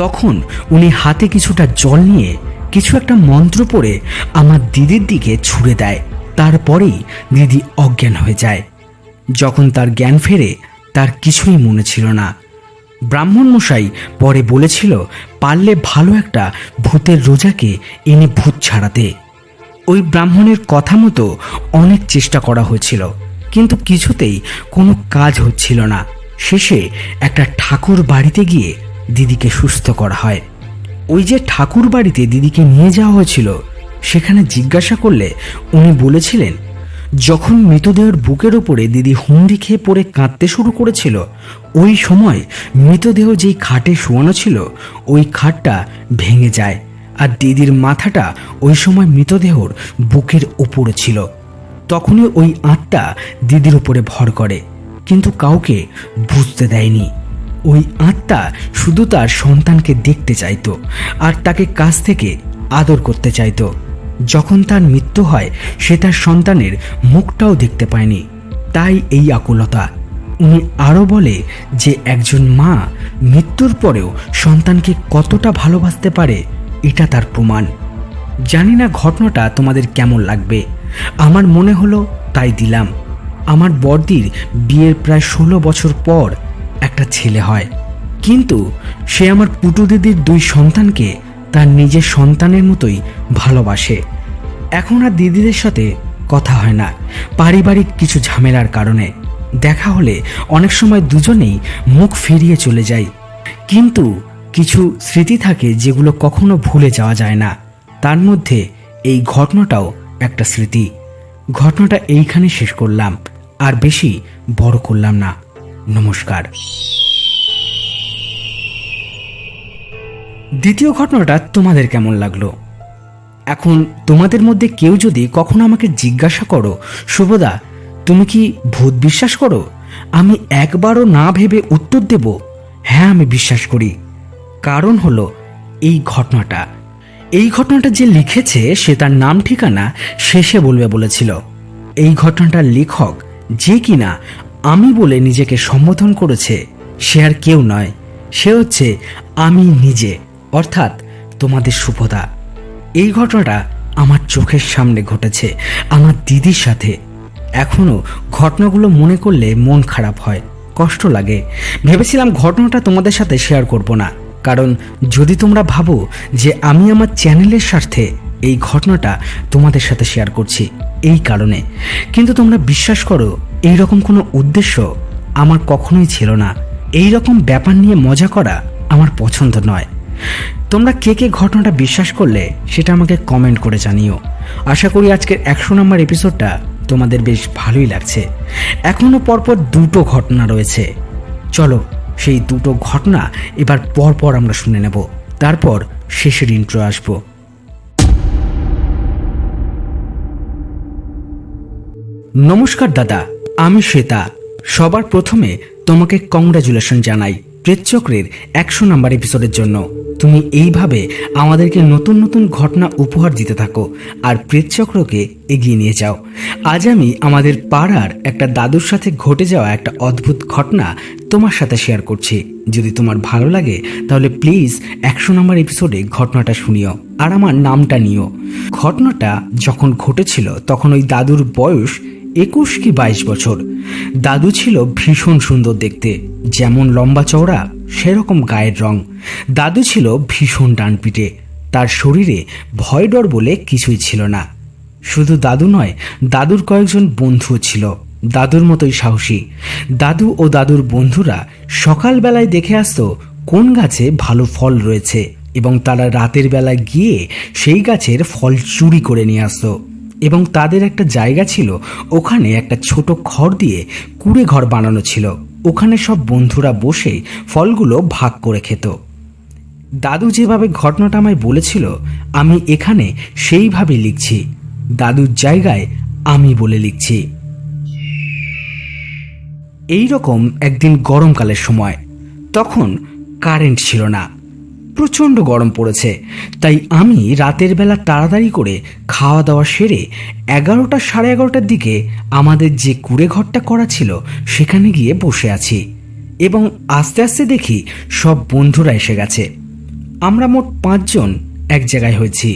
তখন উনি হাতে কিছুটা জল নিয়ে কিছু একটা মন্ত্র পড়ে আমার দিদির দিকে ছুঁড়ে দেয়। তারপরেই দিদি অজ্ঞান হয়ে যায়। যখন তার জ্ঞান ফেরে তার কিছুই মনে ছিল না। ব্রাহ্মণ মশাই পরে বলেছিল পারলে ভালো একটা ভূতের রোজাকে এনে ভূত ছাড়াতে। ওই ব্রাহ্মণের কথা মতো অনেক চেষ্টা করা হয়েছিল, কিন্তু কিছুতেই কোনো কাজ হচ্ছিল না। শেষে একটা ঠাকুর বাড়িতে গিয়ে দিদিকে সুস্থ করা হয়। ওই যে ঠাকুর বাড়িতে দিদিকে নিয়ে যাওয়া হয়েছিল সেখানে জিজ্ঞাসা করলে উনি বলেছিলেন যখন মৃতদেহের বুকের ওপরে দিদি হুমড়ি খেয়ে পড়ে কাঁদতে শুরু করেছিল ওই সময় মৃতদেহ যেই খাটে শোয়ানো ছিল ওই খাটটা ভেঙে যায়, আর দিদির মাথাটা ওই সময় মৃতদেহর বুকের ওপরে ছিল। তখনই ওই আত্মা দিদির উপরে ভর করে, কিন্তু কাউকে বুঝতে দেয়নি। ওই আত্মা শুধু তার সন্তানকে দেখতে চাইতো আর তাকে কাছ থেকে আদর করতে চাইতো। যখন তার মৃত্যু হয় সে তার সন্তানের মুখটাও দেখতে পায়নি, তাই এই আকুলতা। উনি আরও বলে যে একজন মা মৃত্যুর পরেও সন্তানকে কতটা ভালোবাসতে পারে এটা তার প্রমাণ। জানি না ঘটনাটা তোমাদের কেমন লাগবে, আমার মনে হলো তাই দিলাম। আমার বড়দির বিয়ের প্রায় 16 বছর পর একটা ছেলে হয়, কিন্তু সে আমার পুটু দিদির 2 সন্তানকে তার নিজের সন্তানের মতোই ভালোবাসে। এখন আর দিদিদের সাথে কথা হয় না, পারিবারিক কিছু ঝামেলার কারণে। দেখা হলে অনেক সময় দুজনেই মুখ ফিরিয়ে চলে যায়, কিন্তু কিছু স্মৃতি থাকে যেগুলো কখনো ভুলে যাওয়া যায় না। তার মধ্যে এই ঘটনাটাও একটা স্মৃতি। ঘটনাটা এইখানে শেষ করলাম, আর বেশি বড় করলাম না। নমস্কার। দ্বিতীয় ঘটনাটা তোমাদের কেমন লাগলো? এখন তোমাদের মধ্যে কেউ যদি কখনো আমাকে জিজ্ঞাসা করো, শুভদা তুমি কি ভূত বিশ্বাস করো, আমি একবারও না ভেবে উত্তর দেব, হ্যাঁ আমি বিশ্বাস করি। কারণ হলো এই ঘটনাটা যে লিখেছে সে তার নাম ঠিকানা শেষে বলবে বলেছিল। এই ঘটনাটার লেখক যে কিনা আমি বলে নিজেকে সম্বোধন করেছে, সে আর কেউ নয়, সে হচ্ছে আমি নিজে, অর্থাৎ তোমাদের শুভদা। এই ঘটনাটা আমার চোখের সামনে ঘটেছে আমার দিদির সাথে। এখনো ঘটনাগুলো মনে করলে মন খারাপ হয়, কষ্ট লাগে। ভেবেছিলাম ঘটনাটা তোমাদের সাথে শেয়ার করব না, কারণ যদি তোমরা ভাবো যে আমি আমার চ্যানেলের স্বার্থে এই ঘটনাটা তোমাদের সাথে শেয়ার করছি এই কারণে, কিন্তু তোমরা বিশ্বাস করো এই রকম কোনো উদ্দেশ্য আমার কখনোই ছিল না। এই রকম ব্যাপার নিয়ে মজা করা আমার পছন্দ নয়। তোমরা কে কে ঘটনাটা বিশ্বাস করলে সেটা আমাকে কমেন্ট করে জানিও। আশা করি আজকের 100 নম্বর এপিসোডটা তোমাদের বেশ ভালোই লাগছে। এখনো পরপর দুটো ঘটনা রয়েছে, চলো সেই দুটো ঘটনা এবার পরপর আমরা শুনে নেব, তারপর শেষের ইন্ট্রো আসবো। নমস্কার দাদা, আমি শ্বেতা। সবার প্রথমে তোমাকে কংগ্রাচুলেশন জানাই প্রেতচক্রের 100 নম্বর এপিসোডের জন্য। তুমি এইভাবে আমাদেরকে নতুন নতুন ঘটনা উপহার দিতে থাকো আর প্রেতচক্রকে এগিয়ে নিয়ে যাও। আজ আমি আমাদের পাড়ার একটা দাদুর সাথে ঘটে যাওয়া একটা অদ্ভুত ঘটনা তোমার সাথে শেয়ার করছি। যদি তোমার ভালো লাগে তাহলে প্লিজ 100 নম্বর এপিসোডে ঘটনাটা শুনিও আর আমার নামটা নিও। ঘটনাটা যখন ঘটেছিল তখন ওই দাদুর বয়স 21 কি 22 বছর। দাদু ছিল ভীষণ সুন্দর দেখতে, যেমন লম্বা চওড়া সেরকম গায়ের রং। দাদু ছিল ভীষণ ডানপিটে, তার শরীরে ভয় ডর বলে কিছুই ছিল না। শুধু দাদু নয়, দাদুর কয়েকজন বন্ধুও ছিল দাদুর মতোই সাহসী। দাদু ও দাদুর বন্ধুরা সকালবেলায় দেখে আসতো কোন গাছে ভালো ফল রয়েছে এবং তারা রাতের বেলায় গিয়ে সেই গাছের ফল চুরি করে নিয়ে আসতো। এবং তাদের একটা জায়গা ছিল, ওখানে একটা ছোট খড় দিয়ে কুড়ে ঘর বানানো ছিল, ওখানে সব বন্ধুরা বসে ফলগুলো ভাগ করে খেত। দাদু যেভাবে ঘটনাটা আমায় বলেছিল আমি এখানে সেইভাবে লিখছি, দাদুর জায়গায় আমি বলে লিখছি। এই রকম একদিন গরমকালের সময়, তখন কারেন্ট ছিল না, প্রচণ্ড গরম পড়েছে, তাই আমি রাতের বেলা তাড়াতাড়ি করে খাওয়া দাওয়া সেরে 11টা সাড়ে 11টার দিকে আমাদের যে কুড়ে ঘরটা করা ছিল সেখানে গিয়ে বসে আছি এবং আস্তে আস্তে দেখি সব বন্ধুরা এসে গেছে। আমরা মোট 5 জন এক জায়গায় হয়েছি।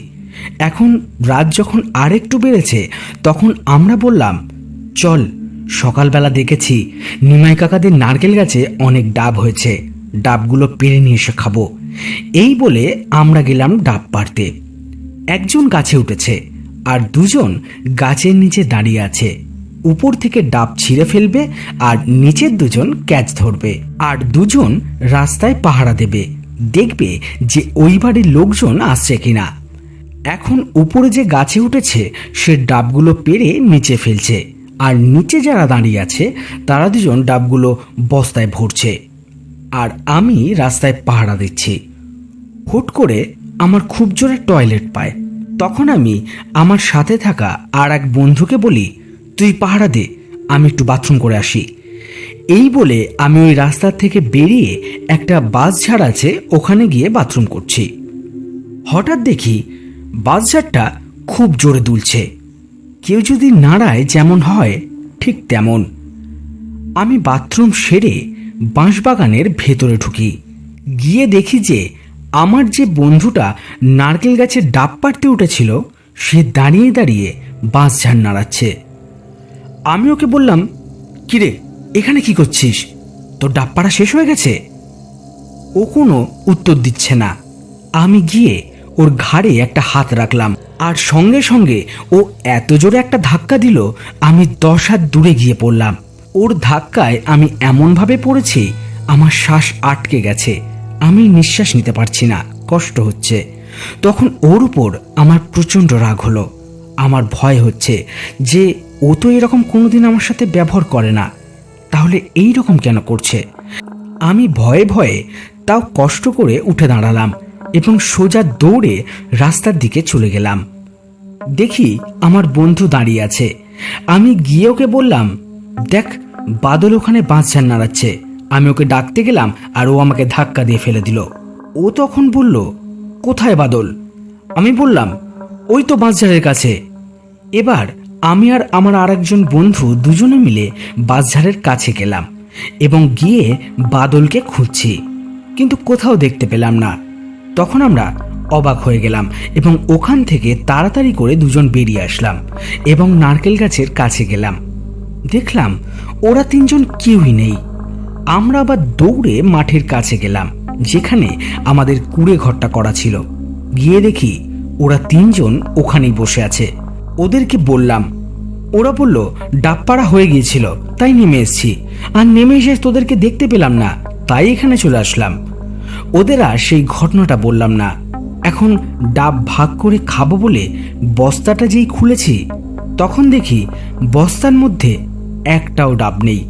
এখন রাত যখন আরেকটু বেড়েছে তখন আমরা বললাম, চল সকালবেলা দেখেছি নিমাই কাকাদের নারকেল গাছে অনেক ডাব হয়েছে, ডাবগুলো পেরে নিয়ে এসে খাবো। এই বলে আমরা গেলাম ডাব পাড়তে। একজন গাছে উঠেছে আর দুজন গাছের নিচে দাঁড়িয়ে আছে। উপর থেকে ডাব ছিঁড়ে ফেলবে আর নিচের দুজন ক্যাচ ধরবে আর দুজন রাস্তায় পাহারা দেবে, দেখবে যে ওই বাড়ির লোকজন আসছে কিনা। এখন উপরে যে গাছে উঠেছে সে ডাবগুলো পেরে নিচে ফেলছে আর নিচে যারা দাঁড়িয়ে আছে তারা দুজন ডাবগুলো বস্তায় ভরছে আর আমি রাস্তায় পাহারা দিচ্ছি। হুট করে আমার খুব জোরে টয়লেট পায়। তখন আমি আমার সাথে থাকা আর এক বন্ধুকে বলি, তুই পাহারা দে, আমি একটু বাথরুম করে আসি। এই বলে আমি ওই রাস্তার থেকে বেরিয়ে একটা বাঁশঝাড় আছে ওখানে গিয়ে বাথরুম করছি। হঠাৎ দেখি বাঁশঝাড়টা খুব জোরে দুলছে, কেউ যদি নাড়ায় যেমন হয় ঠিক তেমন। আমি বাথরুম সেরে বাঁশবাগানের ভেতরে ঢুকি, গিয়ে দেখি যে আমার যে বন্ধুটা নারকেল গাছের ডাব পাড়তে উঠেছিল সে দাঁড়িয়ে দাঁড়িয়ে বাঁশঝাড় নাড়াচ্ছে। আমি ওকে বললাম, কিরে এখানে কি করছিস, তোর ডাব পাড়া শেষ হয়ে গেছে? ও কোনো উত্তর দিচ্ছে না। আমি গিয়ে ওর ঘাড়ে একটা হাত রাখলাম আর সঙ্গে সঙ্গে ও এত জোরে একটা ধাক্কা দিল আমি 10 হাত দূরে গিয়ে পড়লাম। ওর ধাক্কায় আমি এমনভাবে পড়েছি আমার শ্বাস আটকে গেছে, আমি নিঃশ্বাস নিতে পারছি না, কষ্ট হচ্ছে। তখন ওর উপর আমার প্রচণ্ড রাগ হলো। আমার ভয় হচ্ছে যে ও তো এরকম কোনোদিন আমার সাথে ব্যবহার করে না, তাহলে এই রকম কেন করছে। আমি ভয়ে ভয়ে তাও কষ্ট করে উঠে দাঁড়ালাম এবং সোজা দৌড়ে রাস্তার দিকে চলে গেলাম। দেখি আমার বন্ধু দাঁড়িয়ে আছে। আমি গিয়ে ওকে বললাম, দেখ বাদল ওখানে বাঁশঝাড় নাড়াচ্ছে। আমি ওকে ডাকতে গেলাম আর ও আমাকে ধাক্কা দিয়ে ফেলে দিল। ও তখন বলল, কোথায় বাদল? আমি বললাম, ওই তো বাঁশঝাড়ের কাছে। এবার আমি আর আমার আরেকজন বন্ধু দুজনে মিলে বাঁশঝাড়ের কাছে গেলাম এবং গিয়ে বাদলকে খুঁজছি, কিন্তু কোথাও দেখতে পেলাম না। তখন আমরা অবাক হয়ে গেলাম এবং ওখান থেকে তাড়াতাড়ি করে দুজন বেরিয়ে আসলাম এবং নারকেল গাছের কাছে গেলাম। দেখলাম ওরা তিনজন কেউই নেই। আমরা আবার দৌড়ে মাঠের কাছে গেলাম যেখানে আমাদের কুড়ে ঘরটা করা ছিল। গিয়ে দেখি ওরা তিনজন ওখানেই বসে আছে। ওদেরকে বললাম। ওরা বলল, ডাবপাড়া হয়ে গিয়েছিল তাই নেমে এসেছি, আর নেমে এসে তোদেরকে দেখতে পেলাম না তাই এখানে চলে আসলাম। ওদের আর সেই ঘটনাটা বললাম না। এখন ডাব ভাগ করে খাবো বলে বস্তাটা যেই খুলেছি, তখন দেখি বস্তার মধ্যে একটাও ডাব নেই,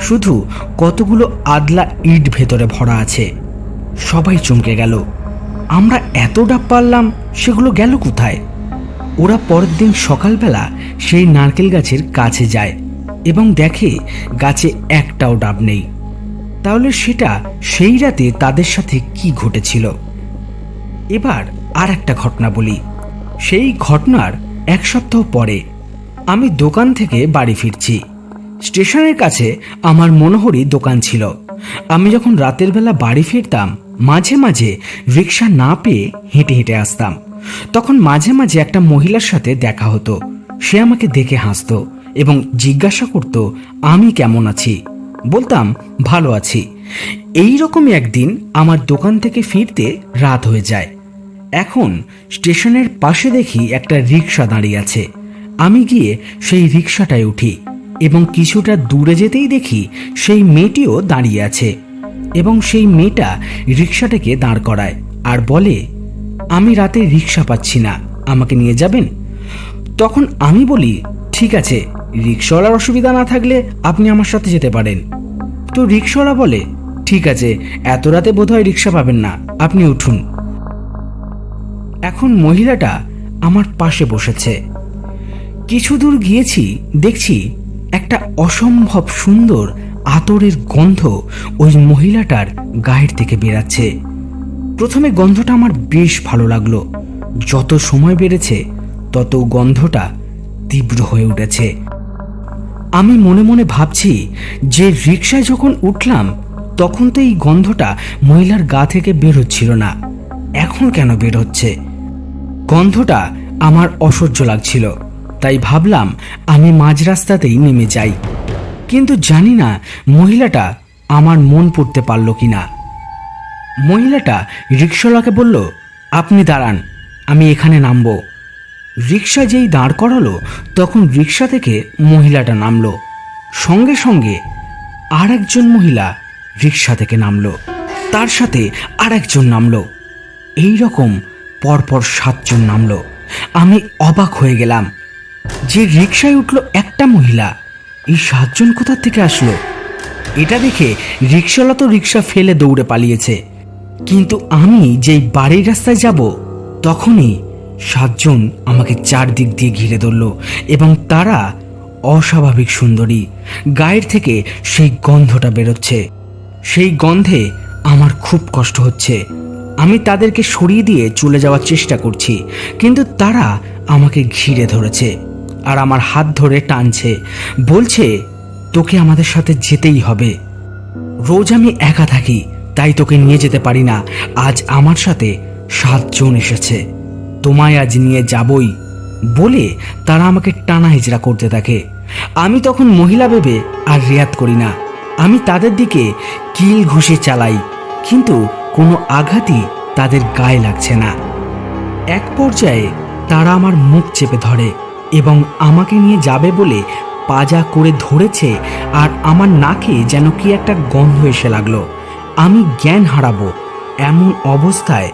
শুধু কতগুলো আদলা ইট ভেতরে ভরা আছে। সবাই চমকে গেল। আমরা এত ডাব পারলাম, সেগুলো গেল কোথায়? ওরা পরের দিন সকালবেলা সেই নারকেল গাছের কাছে যায় এবং দেখে গাছে একটাও ডাব নেই। তাহলে সেটা সেই রাতে তাদের সাথে কি ঘটেছিল। এবার আর একটা ঘটনা বলি। সেই ঘটনার এক সপ্তাহ পরে আমি দোকান থেকে বাড়ি ফিরছি। স্টেশনের কাছে আমার মনোহরি দোকান ছিল। আমি যখন রাতের বেলা বাড়ি ফিরতাম, মাঝে মাঝে রিক্সা না পেয়ে হেঁটে হেঁটে আসতাম। তখন মাঝে মাঝে একটা মহিলার সাথে দেখা হতো। সে আমাকে দেখে হাসতো এবং জিজ্ঞাসা করত আমি কেমন আছি। বলতাম ভালো আছি। এই রকমই একদিন আমার দোকান থেকে ফিরতে রাত হয়ে যায়। এখন স্টেশনের পাশে দেখি একটা রিক্সা দাঁড়িয়ে আছে। আমি গিয়ে সেই রিক্সাটায় উঠি এবং কিছুটা দূরে যেতেই দেখি সেই মেয়েটিও দাঁড়িয়ে আছে এবং সেই মেয়েটা রিক্সাটাকে দাঁড় করায় আর বলে, আমি রাতে রিক্সা পাচ্ছি না, আমাকে নিয়ে যাবেন? তখন আমি বলি, ঠিক আছে, রিক্সাওয়ালার অসুবিধা না থাকলে আপনি আমার সাথে যেতে পারেন। তো রিক্সাওয়ালা বলে, ঠিক আছে, এত রাতে বোধহয় রিক্সা পাবেন না, আপনি উঠুন। এখন মহিলাটা আমার পাশে বসেছে। কিছু দূর গিয়েছি, দেখছি একটা অসম্ভব সুন্দর আতরের গন্ধ ওই মহিলাটার গায়ের থেকে বেরাচ্ছে। প্রথমে গন্ধটা আমার বেশ ভালো লাগলো। যত সময় বেড়েছে তত গন্ধটা তীব্র হয়ে উঠেছে। আমি মনে মনে ভাবছি যে রিক্সায় যখন উঠলাম তখন তো এই গন্ধটা মহিলার গা থেকে বের হচ্ছিল না, এখন কেন বের হচ্ছে? গন্ধটা আমার অসহ্য লাগছিল। তাই ভাবলাম আমি মাঝ রাস্তাতেই নেমে যাই। কিন্তু জানি না মহিলাটা আমার মন পড়তে পারল কিনা। মহিলাটা রিক্সাওয়ালাকে বলল, আপনি দাঁড়ান, আমি এখানে নামবো। রিক্সা যেই দাঁড় করালো তখন রিক্সা থেকে মহিলাটা নামলো। সঙ্গে সঙ্গে আর একজন মহিলা রিক্সা থেকে নামলো, তার সাথে আর একজন নামলো। এইরকম পরপর 7 জন নামলো। আমি অবাক হয়ে গেলাম যে রিক্সায় উঠলো একটা মহিলা, এই 7 জন কোথা থেকে আসলো? এটা দেখে রিক্সাওয়ালা তো রিক্সা ফেলে দৌড়ে পালিয়েছে। কিন্তু আমি যেই বাড়ির রাস্তায় যাব তখনই 7 জন আমাকে চারদিক দিয়ে ঘিরে ধরল এবং তারা অস্বাভাবিক সুন্দরী। গায়ের থেকে সেই গন্ধটা বেরোচ্ছে। সেই গন্ধে আমার খুব কষ্ট হচ্ছে। আমি তাদেরকে সরিয়ে দিয়ে চলে যাওয়ার চেষ্টা করছি, কিন্তু তারা আমাকে ঘিরে ধরেছে আর আমার হাত ধরে টানছে, বলছে তোকে আমাদের সাথে যেতেই হবে। রোজ আমি একা থাকি তাই তোকে নিয়ে যেতে পারি না, আজ আমার সাথে 7 জন এসেছে, তোমায় আজ নিয়ে যাবই বলে তারা আমাকে টানা হেজরা করতে থাকে। আমি তখন মহিলা ভেবে আর রেয়াত করি না। আমি তাদের দিকে কিল ঘুষে চালাই, কিন্তু কোনো আঘাতই তাদের গায়ে লাগছে না। এক পর্যায়ে তারা আমার মুখ চেপে ধরে এবং আমাকে নিয়ে যাবে বলে পাজা করে ধরেছে আর আমার নাকে যেন কি একটা গন্ধ এসে লাগলো। আমি জ্ঞান হারাবো এমন অবস্থায়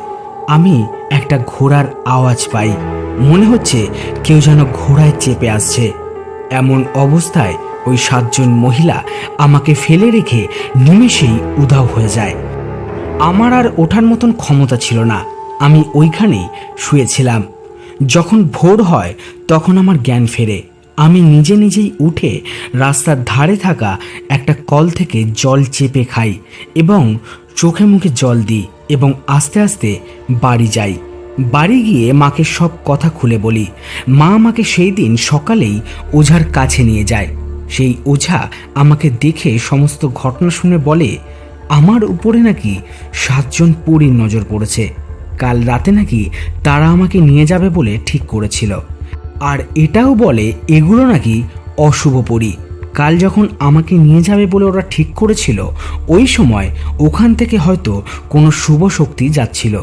আমি একটা ঘোড়ার আওয়াজ পাই মনে হচ্ছে কেউ যেন ঘোড়ায় চেপে আসছে। এমন অবস্থায় ওই 7 জন মহিলা আমাকে ফেলে রেখে নিমেষেই উধাও হয়ে যায়। আমার আর ওঠার মতন ক্ষমতা ছিল না, আমি ওইখানেই শুয়েছিলাম। যখন ভোর হয় তখন আমার জ্ঞান ফেরে। আমি নিজে নিজেই উঠে রাস্তার ধারে থাকা একটা কল থেকে জল চেপে খাই এবং চোখে মুখে জল দিই এবং আস্তে আস্তে বাড়ি যাই। বাড়ি গিয়ে মাকে সব কথা খুলে বলি। মা আমাকে সেই দিন সকালেই ওঝার কাছে নিয়ে যায়। সেই ওঝা আমাকে দেখে সমস্ত ঘটনা শুনে বলে, আমার উপরে নাকি 7 জন পরীর নজর পড়েছে। কাল রাতে নাকি তারা আমাকে নিয়ে যাবে বলে ঠিক করেছিল। আর এটাও বলে এগুলো নাকি অশুভ পরী। কাল যখন আমাকে নিয়ে যাবে বলে ওরা ঠিক করেছিল, ওই সময় ওখান থেকে হয়তো কোনো শুভ শক্তি যাচ্ছিল,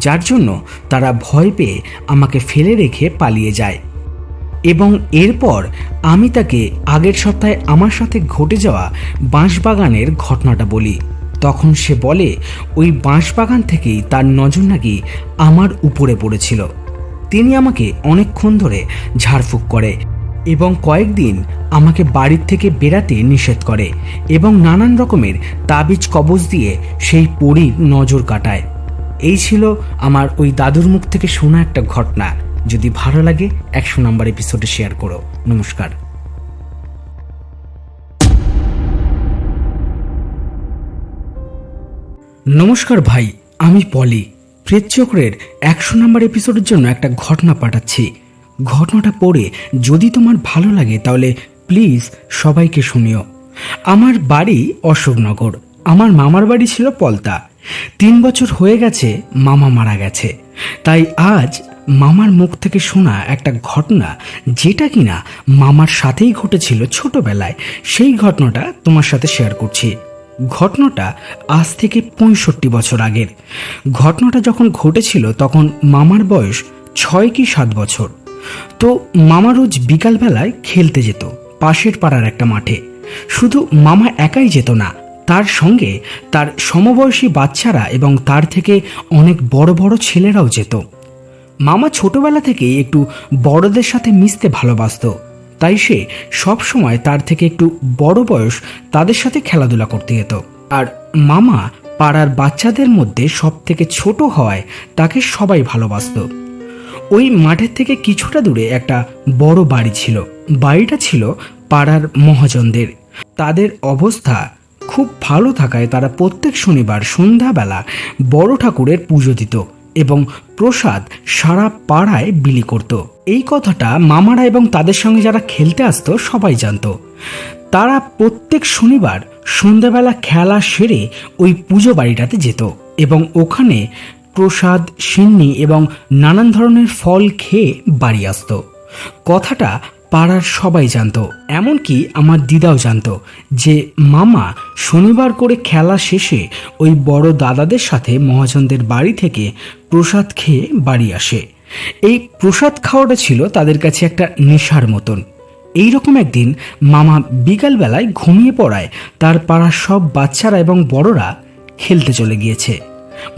যার জন্য তারা ভয় পেয়ে আমাকে ফেলে রেখে পালিয়ে যায়। এবং এরপর আমি তাকে আগের সপ্তাহে আমার সাথে ঘটে যাওয়া বাঁশবাগানের ঘটনাটা বলি। তখন সে বলে ওই বাঁশবাগান থেকেই তার নজর নাকি আমার উপরে পড়েছিল। তিনি আমাকে অনেকক্ষণ ধরে ঝাড়ফুঁক করে এবং কয়েকদিন আমাকে বাড়ির থেকে বেরাতে নিষেধ করে এবং নানান রকমের তাবিজ কবজ দিয়ে সেই পরীর নজর কাটায়। এই ছিল আমার ওই দাদুর মুখ থেকে শোনা একটা ঘটনা। যদি ভালো লাগে 100 নম্বর এপিসোডে শেয়ার করো। নমস্কার। নমস্কার ভাই, আমি পলি। প্রেতচক্রের 100 নম্বর এপিসোডের জন্য একটা ঘটনা পাঠাচ্ছি। ঘটনাটা পড়ে যদি তোমার ভালো লাগে তাহলে প্লিজ সবাইকে শুনিও। আমার বাড়ি অশোকনগর। আমার মামার বাড়ি ছিল পলতা। 3 বছর হয়ে গেছে মামা মারা গেছে। তাই আজ মামার মুখ থেকে শোনা একটা ঘটনা, যেটা কিনা মামার সাথেই ঘটেছিল ছোটবেলায়, সেই ঘটনাটা তোমার সাথে শেয়ার করছি। ঘটনাটা আজ থেকে 65 বছর আগের। ঘটনাটা যখন ঘটেছিল তখন মামার বয়স 6 কি 7 বছর। তো মামা রোজ বিকালবেলায় খেলতে যেত পাশের পাড়ার একটা মাঠে। শুধু মামা একাই যেত না, তার সঙ্গে তার সমবয়সী বাচ্চারা এবং তার থেকে অনেক বড় বড় ছেলেরাও যেত। মামা ছোটবেলা থেকেই একটু বড়দের সাথে মিশতে ভালোবাসতো, তাই সে সব সময় তার থেকে একটু বড় বয়স তাদের সাথে খেলাধুলা করতে যেত। আর মামা পাড়ার বাচ্চাদের মধ্যে সব থেকে ছোট হওয়ায় তাকে সবাই ভালোবাসতো। ওই মাঠের থেকে কিছুটা দূরে একটা বড় বাড়ি ছিল। বাড়িটা ছিল পাড়ার মহাজনদের। তাদের অবস্থা খুব ভালো থাকায় তারা প্রত্যেক শনিবার সন্ধ্যাবেলা বড় ঠাকুরের পুজো দিত এবং প্রসাদ সারা পাড়ায় বিলি করত। এই কথাটা মামারা এবং তাদের সঙ্গে যারা খেলতে আসতো সবাই জানতো। তারা প্রত্যেক শনিবার সন্ধ্যাবেলা খেলা সেরে ওই পুজো বাড়িটাতে যেত এবং ওখানে প্রসাদ, সিন্নি এবং নানান ধরনের ফল খেয়ে বাড়ি আসতো। কথাটা পাড়ার সবাই জানতো, এমনকি আমার দিদাও জানতো যে মামা শনিবার করে খেলা শেষে ওই বড় দাদাদের সাথে মহাজনদের বাড়ি থেকে প্রসাদ খেয়ে বাড়ি আসে। এই প্রসাদ খাওয়াটা ছিল তাদের কাছে একটা নেশার মতন। এইরকম একদিন মামা বিকালবেলায় ঘুমিয়ে পড়ায় তার পাড়ার সব বাচ্চারা এবং বড়রা খেলতে চলে গিয়েছে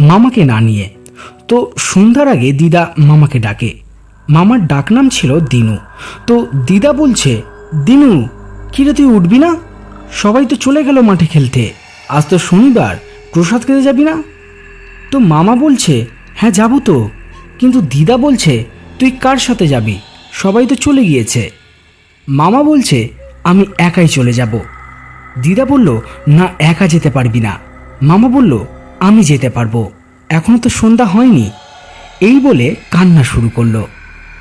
মামাকে না নিয়ে। তো সন্ধ্যার আগে দিদা মামাকে ডাকে। মামার ডাকনাম ছিল দিনু। তো দিদা বলছে, দিনু কিরে তুই উঠবি না? সবাই তো চলে গেল মাঠে খেলতে, আজ তো শনিবার, প্রসাদ খেতে যাবি না? তো মামা বলছে, হ্যাঁ যাবো তো। কিন্তু দিদা বলছে, তুই কার সাথে যাবি? সবাই তো চলে গিয়েছে। মামা বলছে, আমি একাই চলে যাব। দিদা বলল, না একা যেতে পারবি না। মামা বলল, আমি যেতে পারবো, এখনো তো সন্ধ্যা হয়নি। এই বলে কান্না শুরু করলো।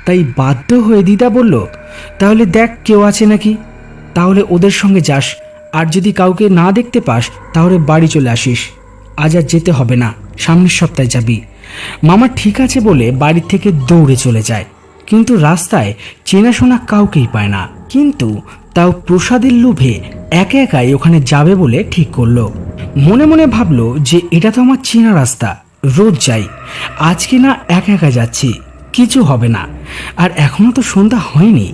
তাই বাধ্য হয়ে দিদা বলল, তাহলে দেখ কেউ আছে নাকি, তাহলে ওদের সঙ্গে যাস। আর যদি কাউকে না দেখতে পাস তাহলে বাড়ি চলে আসিস। আজ আর যেতে হবে না, সামনের সপ্তাহে যাবি। মামা ঠিক আছে বলে বাড়ি থেকে দৌড়ে চলে যায়। কিন্তু রাস্তায় চেনাশোনা কাউকেই পায় না। কিন্তু তাও প্রসাদের লোভে একা একাই ওখানে যাবে বলে ঠিক করলো। মনে মনে ভাবলো যে এটা তো আমার চেনা রাস্তা, রোজ যাই, আজকে না একা একা যাচ্ছি, কিছু হবে না। আর এখনো তো সন্ধ্যা হয়নি।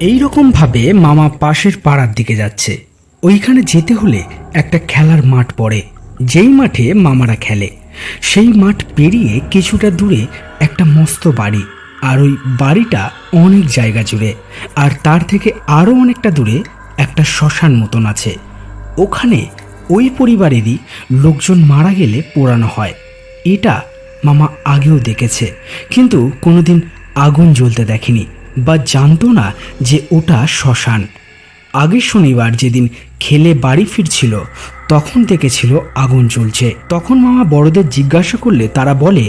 এইরকম ভাবে মামা পাশের পাড়ার দিকে যাচ্ছে। ওইখানে যেতে হলে একটা খেলার মাঠ পড়ে, যেই মাঠে মামারা খেলে। সেই মাঠ পেরিয়ে কিছুটা দূরে একটা মস্ত বাড়ি। আর ওই বাড়িটা অনেক জায়গা জুড়ে, আর তার থেকে আরও অনেকটা দূরে একটা শ্মশান মতন আছে। ওখানে ওই পরিবারেরই লোকজন মারা গেলে পোড়ানো হয়। এটা মামা আগেও দেখেছে, কিন্তু কোনোদিন আগুন জ্বলতে দেখেনি বা জানতো না যে ওটা শ্মশান। আগের শনিবার যেদিন খেলে বাড়ি ফিরছিল তখন দেখেছিল আগুন জ্বলছে। তখন মামা বড়দের জিজ্ঞাসা করলে তারা বলে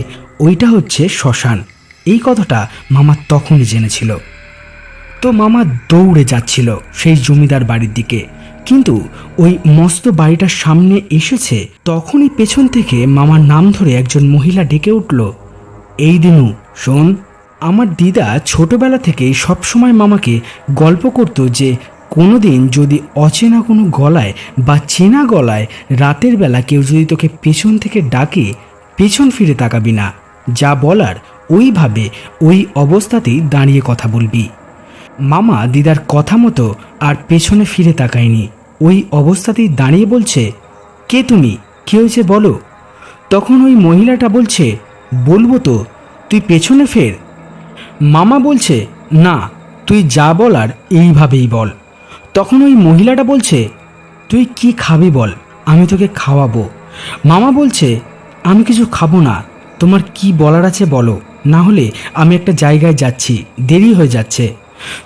ওইটা হচ্ছে শ্মশান। এই কথাটা মামা তখনই জেনেছিল। তো মামা দৌড়ে যাচ্ছিল সেই জমিদার বাড়ির দিকে, কিন্তু ওই মস্ত বাড়িটার সামনে এসেছে তখনই পেছন থেকে মামার নাম ধরে একজন মহিলা ডেকে উঠল, এই দিনু শোন। আমার দিদা ছোটবেলা থেকেই সবসময় মামাকে গল্প করত যে কোনোদিন যদি অচেনা কোনো গলায় বা চেনা গলায় রাতের বেলা কেউ যদি তোকে পেছন থেকে ডাকে, পেছন ফিরে তাকাবি না, যা বলার ওইভাবে ওই অবস্থাতেই দাঁড়িয়ে কথা বলবি। মামা দিদার কথা মতো আর পেছনে ফিরে তাকায়নি, ওই অবস্থাতেই দাঁড়িয়ে বলছে, কে তুমি, কে হয়েছে বলো। তখন ওই মহিলাটা বলছে, বলবো তো, তুই পেছনে ফের। মামা বলছে, না, তুই যা বলার এইভাবেই বল। তখন ওই মহিলাটা বলছে, তুই কি খাবি বল, আমি তোকে খাওয়াবো। মামা বলছে, আমি কিছু খাবো না, তোমার কি বলার আছে বলো, না হলে আমি একটা জায়গায় যাচ্ছি, দেরি হয়ে যাচ্ছে।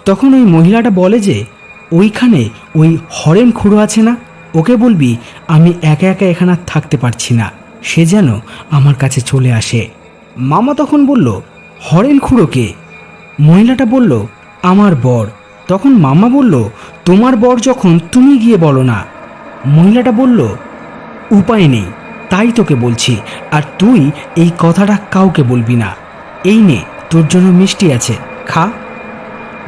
তখন ওই মহিলাটা বলে যে ওইখানে ওই হরেন খুঁড়ো আছে না, ওকে বলবি আমি একা একা এখানে আর থাকতে পারছি না, সে যেন আমার কাছে চলে আসে। মামা তখন বলল, হরেন খুঁড়োকে? মহিলাটা বলল, আমার বর। তখন মামা বলল, তোমার বর যখন তুমি গিয়ে বলো না। মহিলাটা বলল, উপায় নেই, তাই তোকে বলছি, আর তুই এই কথাটা কাউকে বলবি না। এই নে, তোর জন্য মিষ্টি আছে, খা।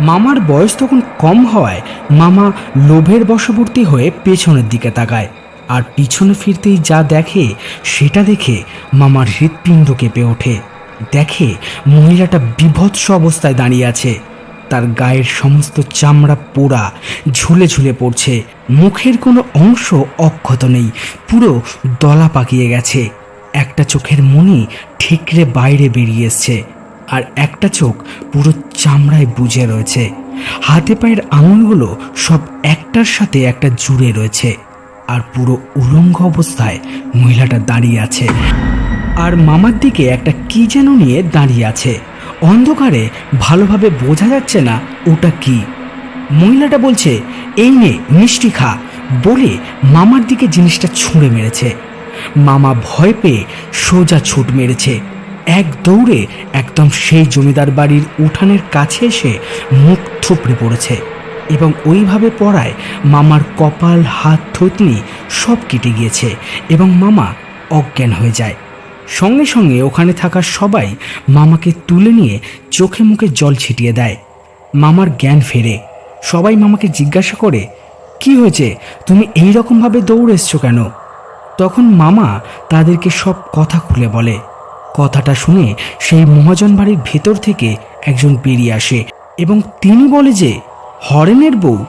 মামার বয়স তখন কম হওয়ায় মামা লোভের বশবর্তী হয়ে পেছনের দিকে তাকায়, আর পিছনে ফিরতেই যা দেখে সেটা দেখে মামার হৃৎপিণ্ড কেঁপে ওঠে। দেখে মহিলাটা বীভৎস অবস্থায় দাঁড়িয়ে আছে, তার গায়ের সমস্ত চামড়া পোড়া, ঝুলে ঝুলে পড়ছে, মুখের কোনো অংশ অক্ষত নেই, পুরো দলা পাকিয়ে গেছে। একটা চোখের মনি ঠিকরে বাইরে বেরিয়ে এসছে, আর একটা চোখ পুরো চামড়ায় বুজে রয়েছে। হাতে পায়ের আঙুলগুলো সব একটার সাথে একটা জুড়ে রয়েছে, আর পুরো উলঙ্গ অবস্থায় মহিলাটা দাঁড়িয়ে আছে, আর মামার দিকে একটা কি যেন নিয়ে দাঁড়িয়ে আছে। অন্ধকারে ভালোভাবে বোঝা যাচ্ছে না ওটা কি। মহিলাটা বলছে, এই নে মিষ্টি খা, বলে মামার দিকে জিনিসটা ছুঁড়ে মেরেছে। মামা ভয় পেয়ে সোজা ছুট মেরেছে, এক দৌড়ে একদম সেই জমিদার বাড়ির উঠানের কাছে এসে মুখ থুপড়ে পড়েছে, এবং ওইভাবে পড়ায় মামার কপাল, হাত, থুতনি সব কেটে গিয়েছে, এবং মামা অজ্ঞান হয়ে যায়। সঙ্গে সঙ্গে ওখানে থাকা সবাই মামাকে তুলে নিয়ে চোখে মুখে জল ছিটিয়ে দেয়। মামার জ্ঞান ফেরে। সবাই মামাকে জিজ্ঞাসা করে, কি হয়েছে, তুমি এই রকমভাবে দৌড়ে এসছো কেন? তখন মামা তাদেরকে সব কথা খুলে বলে। কথাটা শুনে সেই মহাজন বাড়ির ভেতর থেকে একজন বেরিয়ে আসে, এবং তিনি বলে যে হরেনের বউ,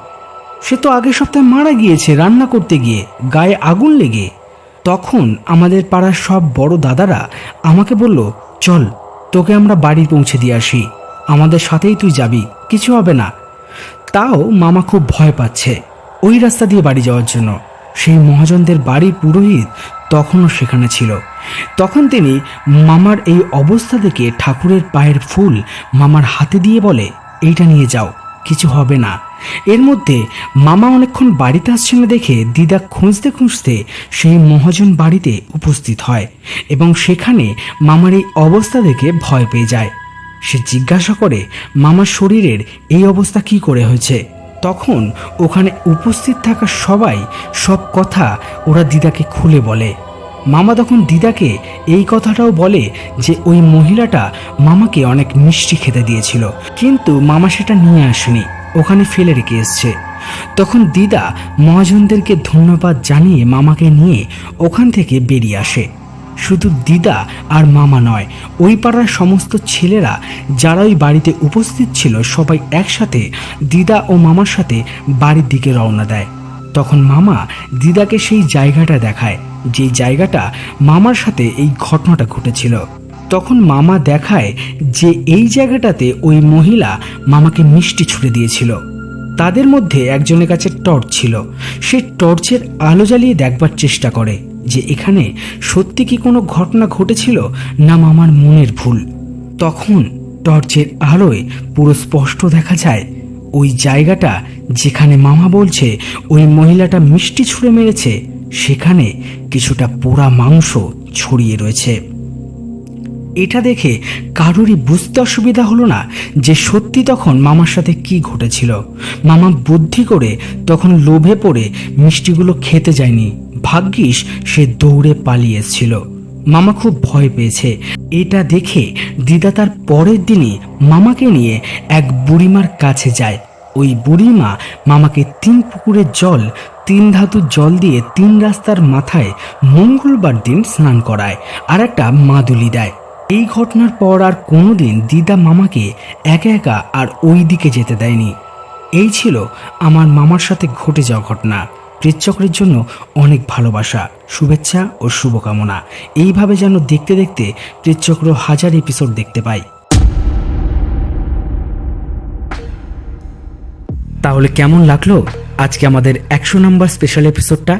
সে তো আগের সপ্তাহে মারা গিয়েছে রান্না করতে গিয়ে, গায়ে আগুন লেগে। তখন আমাদের পাড়ার সব বড় দাদারা আমাকে বলল, চল তোকে আমরা বাড়ি পৌঁছে দিয়ে আসি, আমাদের সাথেই তুই যাবি, কিছু হবে না। তাও মামা খুব ভয় পাচ্ছে ওই রাস্তা দিয়ে বাড়ি যাওয়ার জন্য। সেই মহাজনদের বাড়ির পুরোহিত তখনও সেখানে ছিল। তখন তিনি মামার এই অবস্থা দেখে ঠাকুরের পায়ের ফুল মামার হাতে দিয়ে বলে, এইটা নিয়ে যাও, কিছু হবে না। এর মধ্যে মামা অনেকক্ষণ বাড়িতে আসছে না দেখে দিদা খুঁজতে খুঁজতে সেই মহাজন বাড়িতে উপস্থিত হয়, এবং সেখানে মামার এই অবস্থা দেখে ভয় পেয়ে যায়। সে জিজ্ঞাসা করে মামার শরীরের এই অবস্থা কি করে হয়েছে। তখন ওখানে উপস্থিত থাকা সবাই সব কথা ওরা দিদাকে খুলে বলে। মামা তখন দিদাকে এই কথাটাও বলে যে ওই মহিলাটা মামাকে অনেক মিষ্টি খেতে দিয়েছিল, কিন্তু মামা সেটা নিয়ে আসেনি, ওখানে ফেলে রেখে এসছে। তখন দিদা মহাজনদেরকে ধন্যবাদ জানিয়ে মামাকে নিয়ে ওখান থেকে বেরিয়ে আসে। শুধু দিদা আর মামা নয়, ওই পাড়ার সমস্ত ছেলেরা যারা ওই বাড়িতে উপস্থিত ছিল সবাই একসাথে দিদা ও মামার সাথে বাড়ির দিকে রওনা দেয়। তখন মামা দিদাকে সেই জায়গাটা দেখায়, যে জায়গাটা মামার সাথে এই ঘটনাটা ঘটেছিল। তখন মামা দেখায় যে এই জায়গাটাতে ওই মহিলা মামাকে মিষ্টি ছুঁড়ে দিয়েছিল। তাদের মধ্যে একজনের কাছে টর্চ ছিল। সে টর্চের আলো জ্বালিয়ে দেখবার চেষ্টা করে যে এখানে সত্যি কি কোনো ঘটনা ঘটেছিল না মামার মনের ভুল। তখন টর্চের আলোয় পুরো স্পষ্ট দেখা যায় ওই জায়গাটা যেখানে মামা বলছে ওই মহিলাটা মিষ্টি ছুঁড়ে মেরেছে, সেখানে কিছুটা পোড়া মাংস ছড়িয়ে রয়েছে। এটা দেখে কারোরই বুঝতে অসুবিধা হলো না যে সত্যি তখন মামার সাথে কি ঘটেছিল। মামা বুদ্ধি করে তখন লোভে পড়ে মিষ্টিগুলো খেতে যায়নি, ভাগ্যিস সে দৌড়ে পালিয়ে এসেছিল। মামা খুব ভয় পেয়েছে। এটা দেখে দিদা তার পরের দিনই মামাকে নিয়ে এক বুড়িমার কাছে যায়। ওই বুড়িমা মামাকে 3 পুকুরের জল 3 ধাতুর জল দিয়ে 3 রাস্তার মাথায় মঙ্গলবার দিন স্নান করায় আর একটা মাদুলি দেয়। এই ঘটনার পর আর কোনোদিন দিদা মামাকে একা একা আর ওই দিকে যেতে দেয়নি। এই ছিল আমার মামার সাথে ঘটে যাওয়া ঘটনা। প্রেতচক্রের জন্য অনেক ভালোবাসা, শুভেচ্ছা ও শুভকামনা। এইভাবে যেন দেখতে দেখতে প্রেতচক্র 1000 এপিসোড দেখতে পাই। তাহলে কেমন লাগলো আজকে আমাদের 100 নম্বর স্পেশাল এপিসোডটা?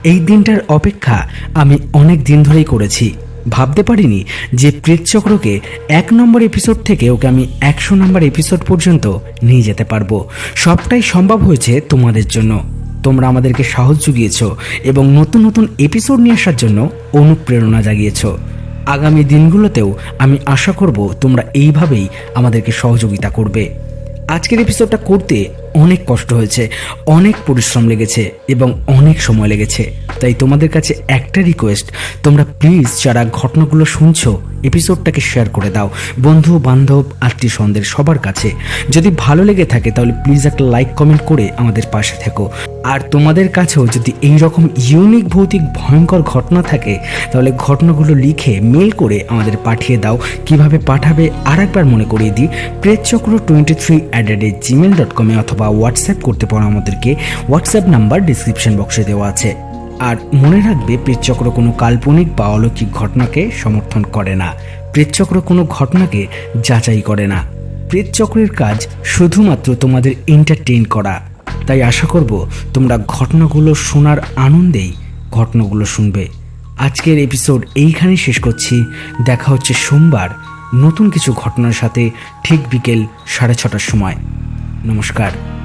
এই দিনটার অপেক্ষা আমি অনেক দিন ধরেই করেছি। ভাবতে পারিনি যে প্রেতচক্রকে 1 নম্বর এপিসোড থেকে ওকে আমি 100 নম্বর এপিসোড পর্যন্ত নিয়ে যেতে পারবো। সবটাই সম্ভব হয়েছে তোমাদের জন্য। তোমরা আমাদেরকে সাহস জুগিয়েছো এবং নতুন নতুন এপিসোড নিয়ে আসার জন্য অনুপ্রেরণা জাগিয়েছো। আগামী দিনগুলোতেও আমি আশা করব তোমরা এইভাবেই আমাদেরকে সহযোগিতা করবে। আজকের এপিসোডটা করতে অনেক কষ্ট হয়েছে, অনেক পরিশ্রম লেগেছে এবং অনেক সময় লেগেছে। তাই তোমাদের কাছে একটা রিকোয়েস্ট, তোমরা প্লিজ যারা ঘটনাগুলো শুনছো এপিসোডটাকে শেয়ার করে দাও বন্ধু বান্ধব আত্মীয় স্বজনদের সবার কাছে। যদি ভালো লেগে থাকে তাহলে প্লিজ একটা লাইক কমেন্ট করে আমাদের পাশে থেকো। আর তোমাদের কাছেও যদি এই রকম ইউনিক ভৌতিক ভয়ঙ্কর ঘটনা থাকে তাহলে ঘটনাগুলো লিখে মেল করে আমাদের পাঠিয়ে দাও। কিভাবে পাঠাবে আর একবার মনে করিয়ে দিই, pretchakro23@gmail.com অথবা হোয়াটসঅ্যাপ করতে পারো আমাদেরকে। হোয়াটসঅ্যাপ নাম্বার ডিসক্রিপশন বক্সে দেওয়া আছে। আর মনে রাখবে, প্রেতচক্র কোনো কাল্পনিক বা অলৌকিক ঘটনাকে সমর্থন করে না। প্রেতচক্র কোনো ঘটনাকে যাচাই করে না। প্রেতচক্রের কাজ শুধুমাত্র তোমাদের এন্টারটেইন করা। তাই আশা করব তোমরা ঘটনাগুলো শোনার আনন্দেই ঘটনাগুলো শুনবে। আজকের এপিসোড এইখানে শেষ করছি। দেখা হচ্ছে সোমবার নতুন কিছু ঘটনার সাথে, ঠিক বিকেল 6:30টার সময়। নমস্কার।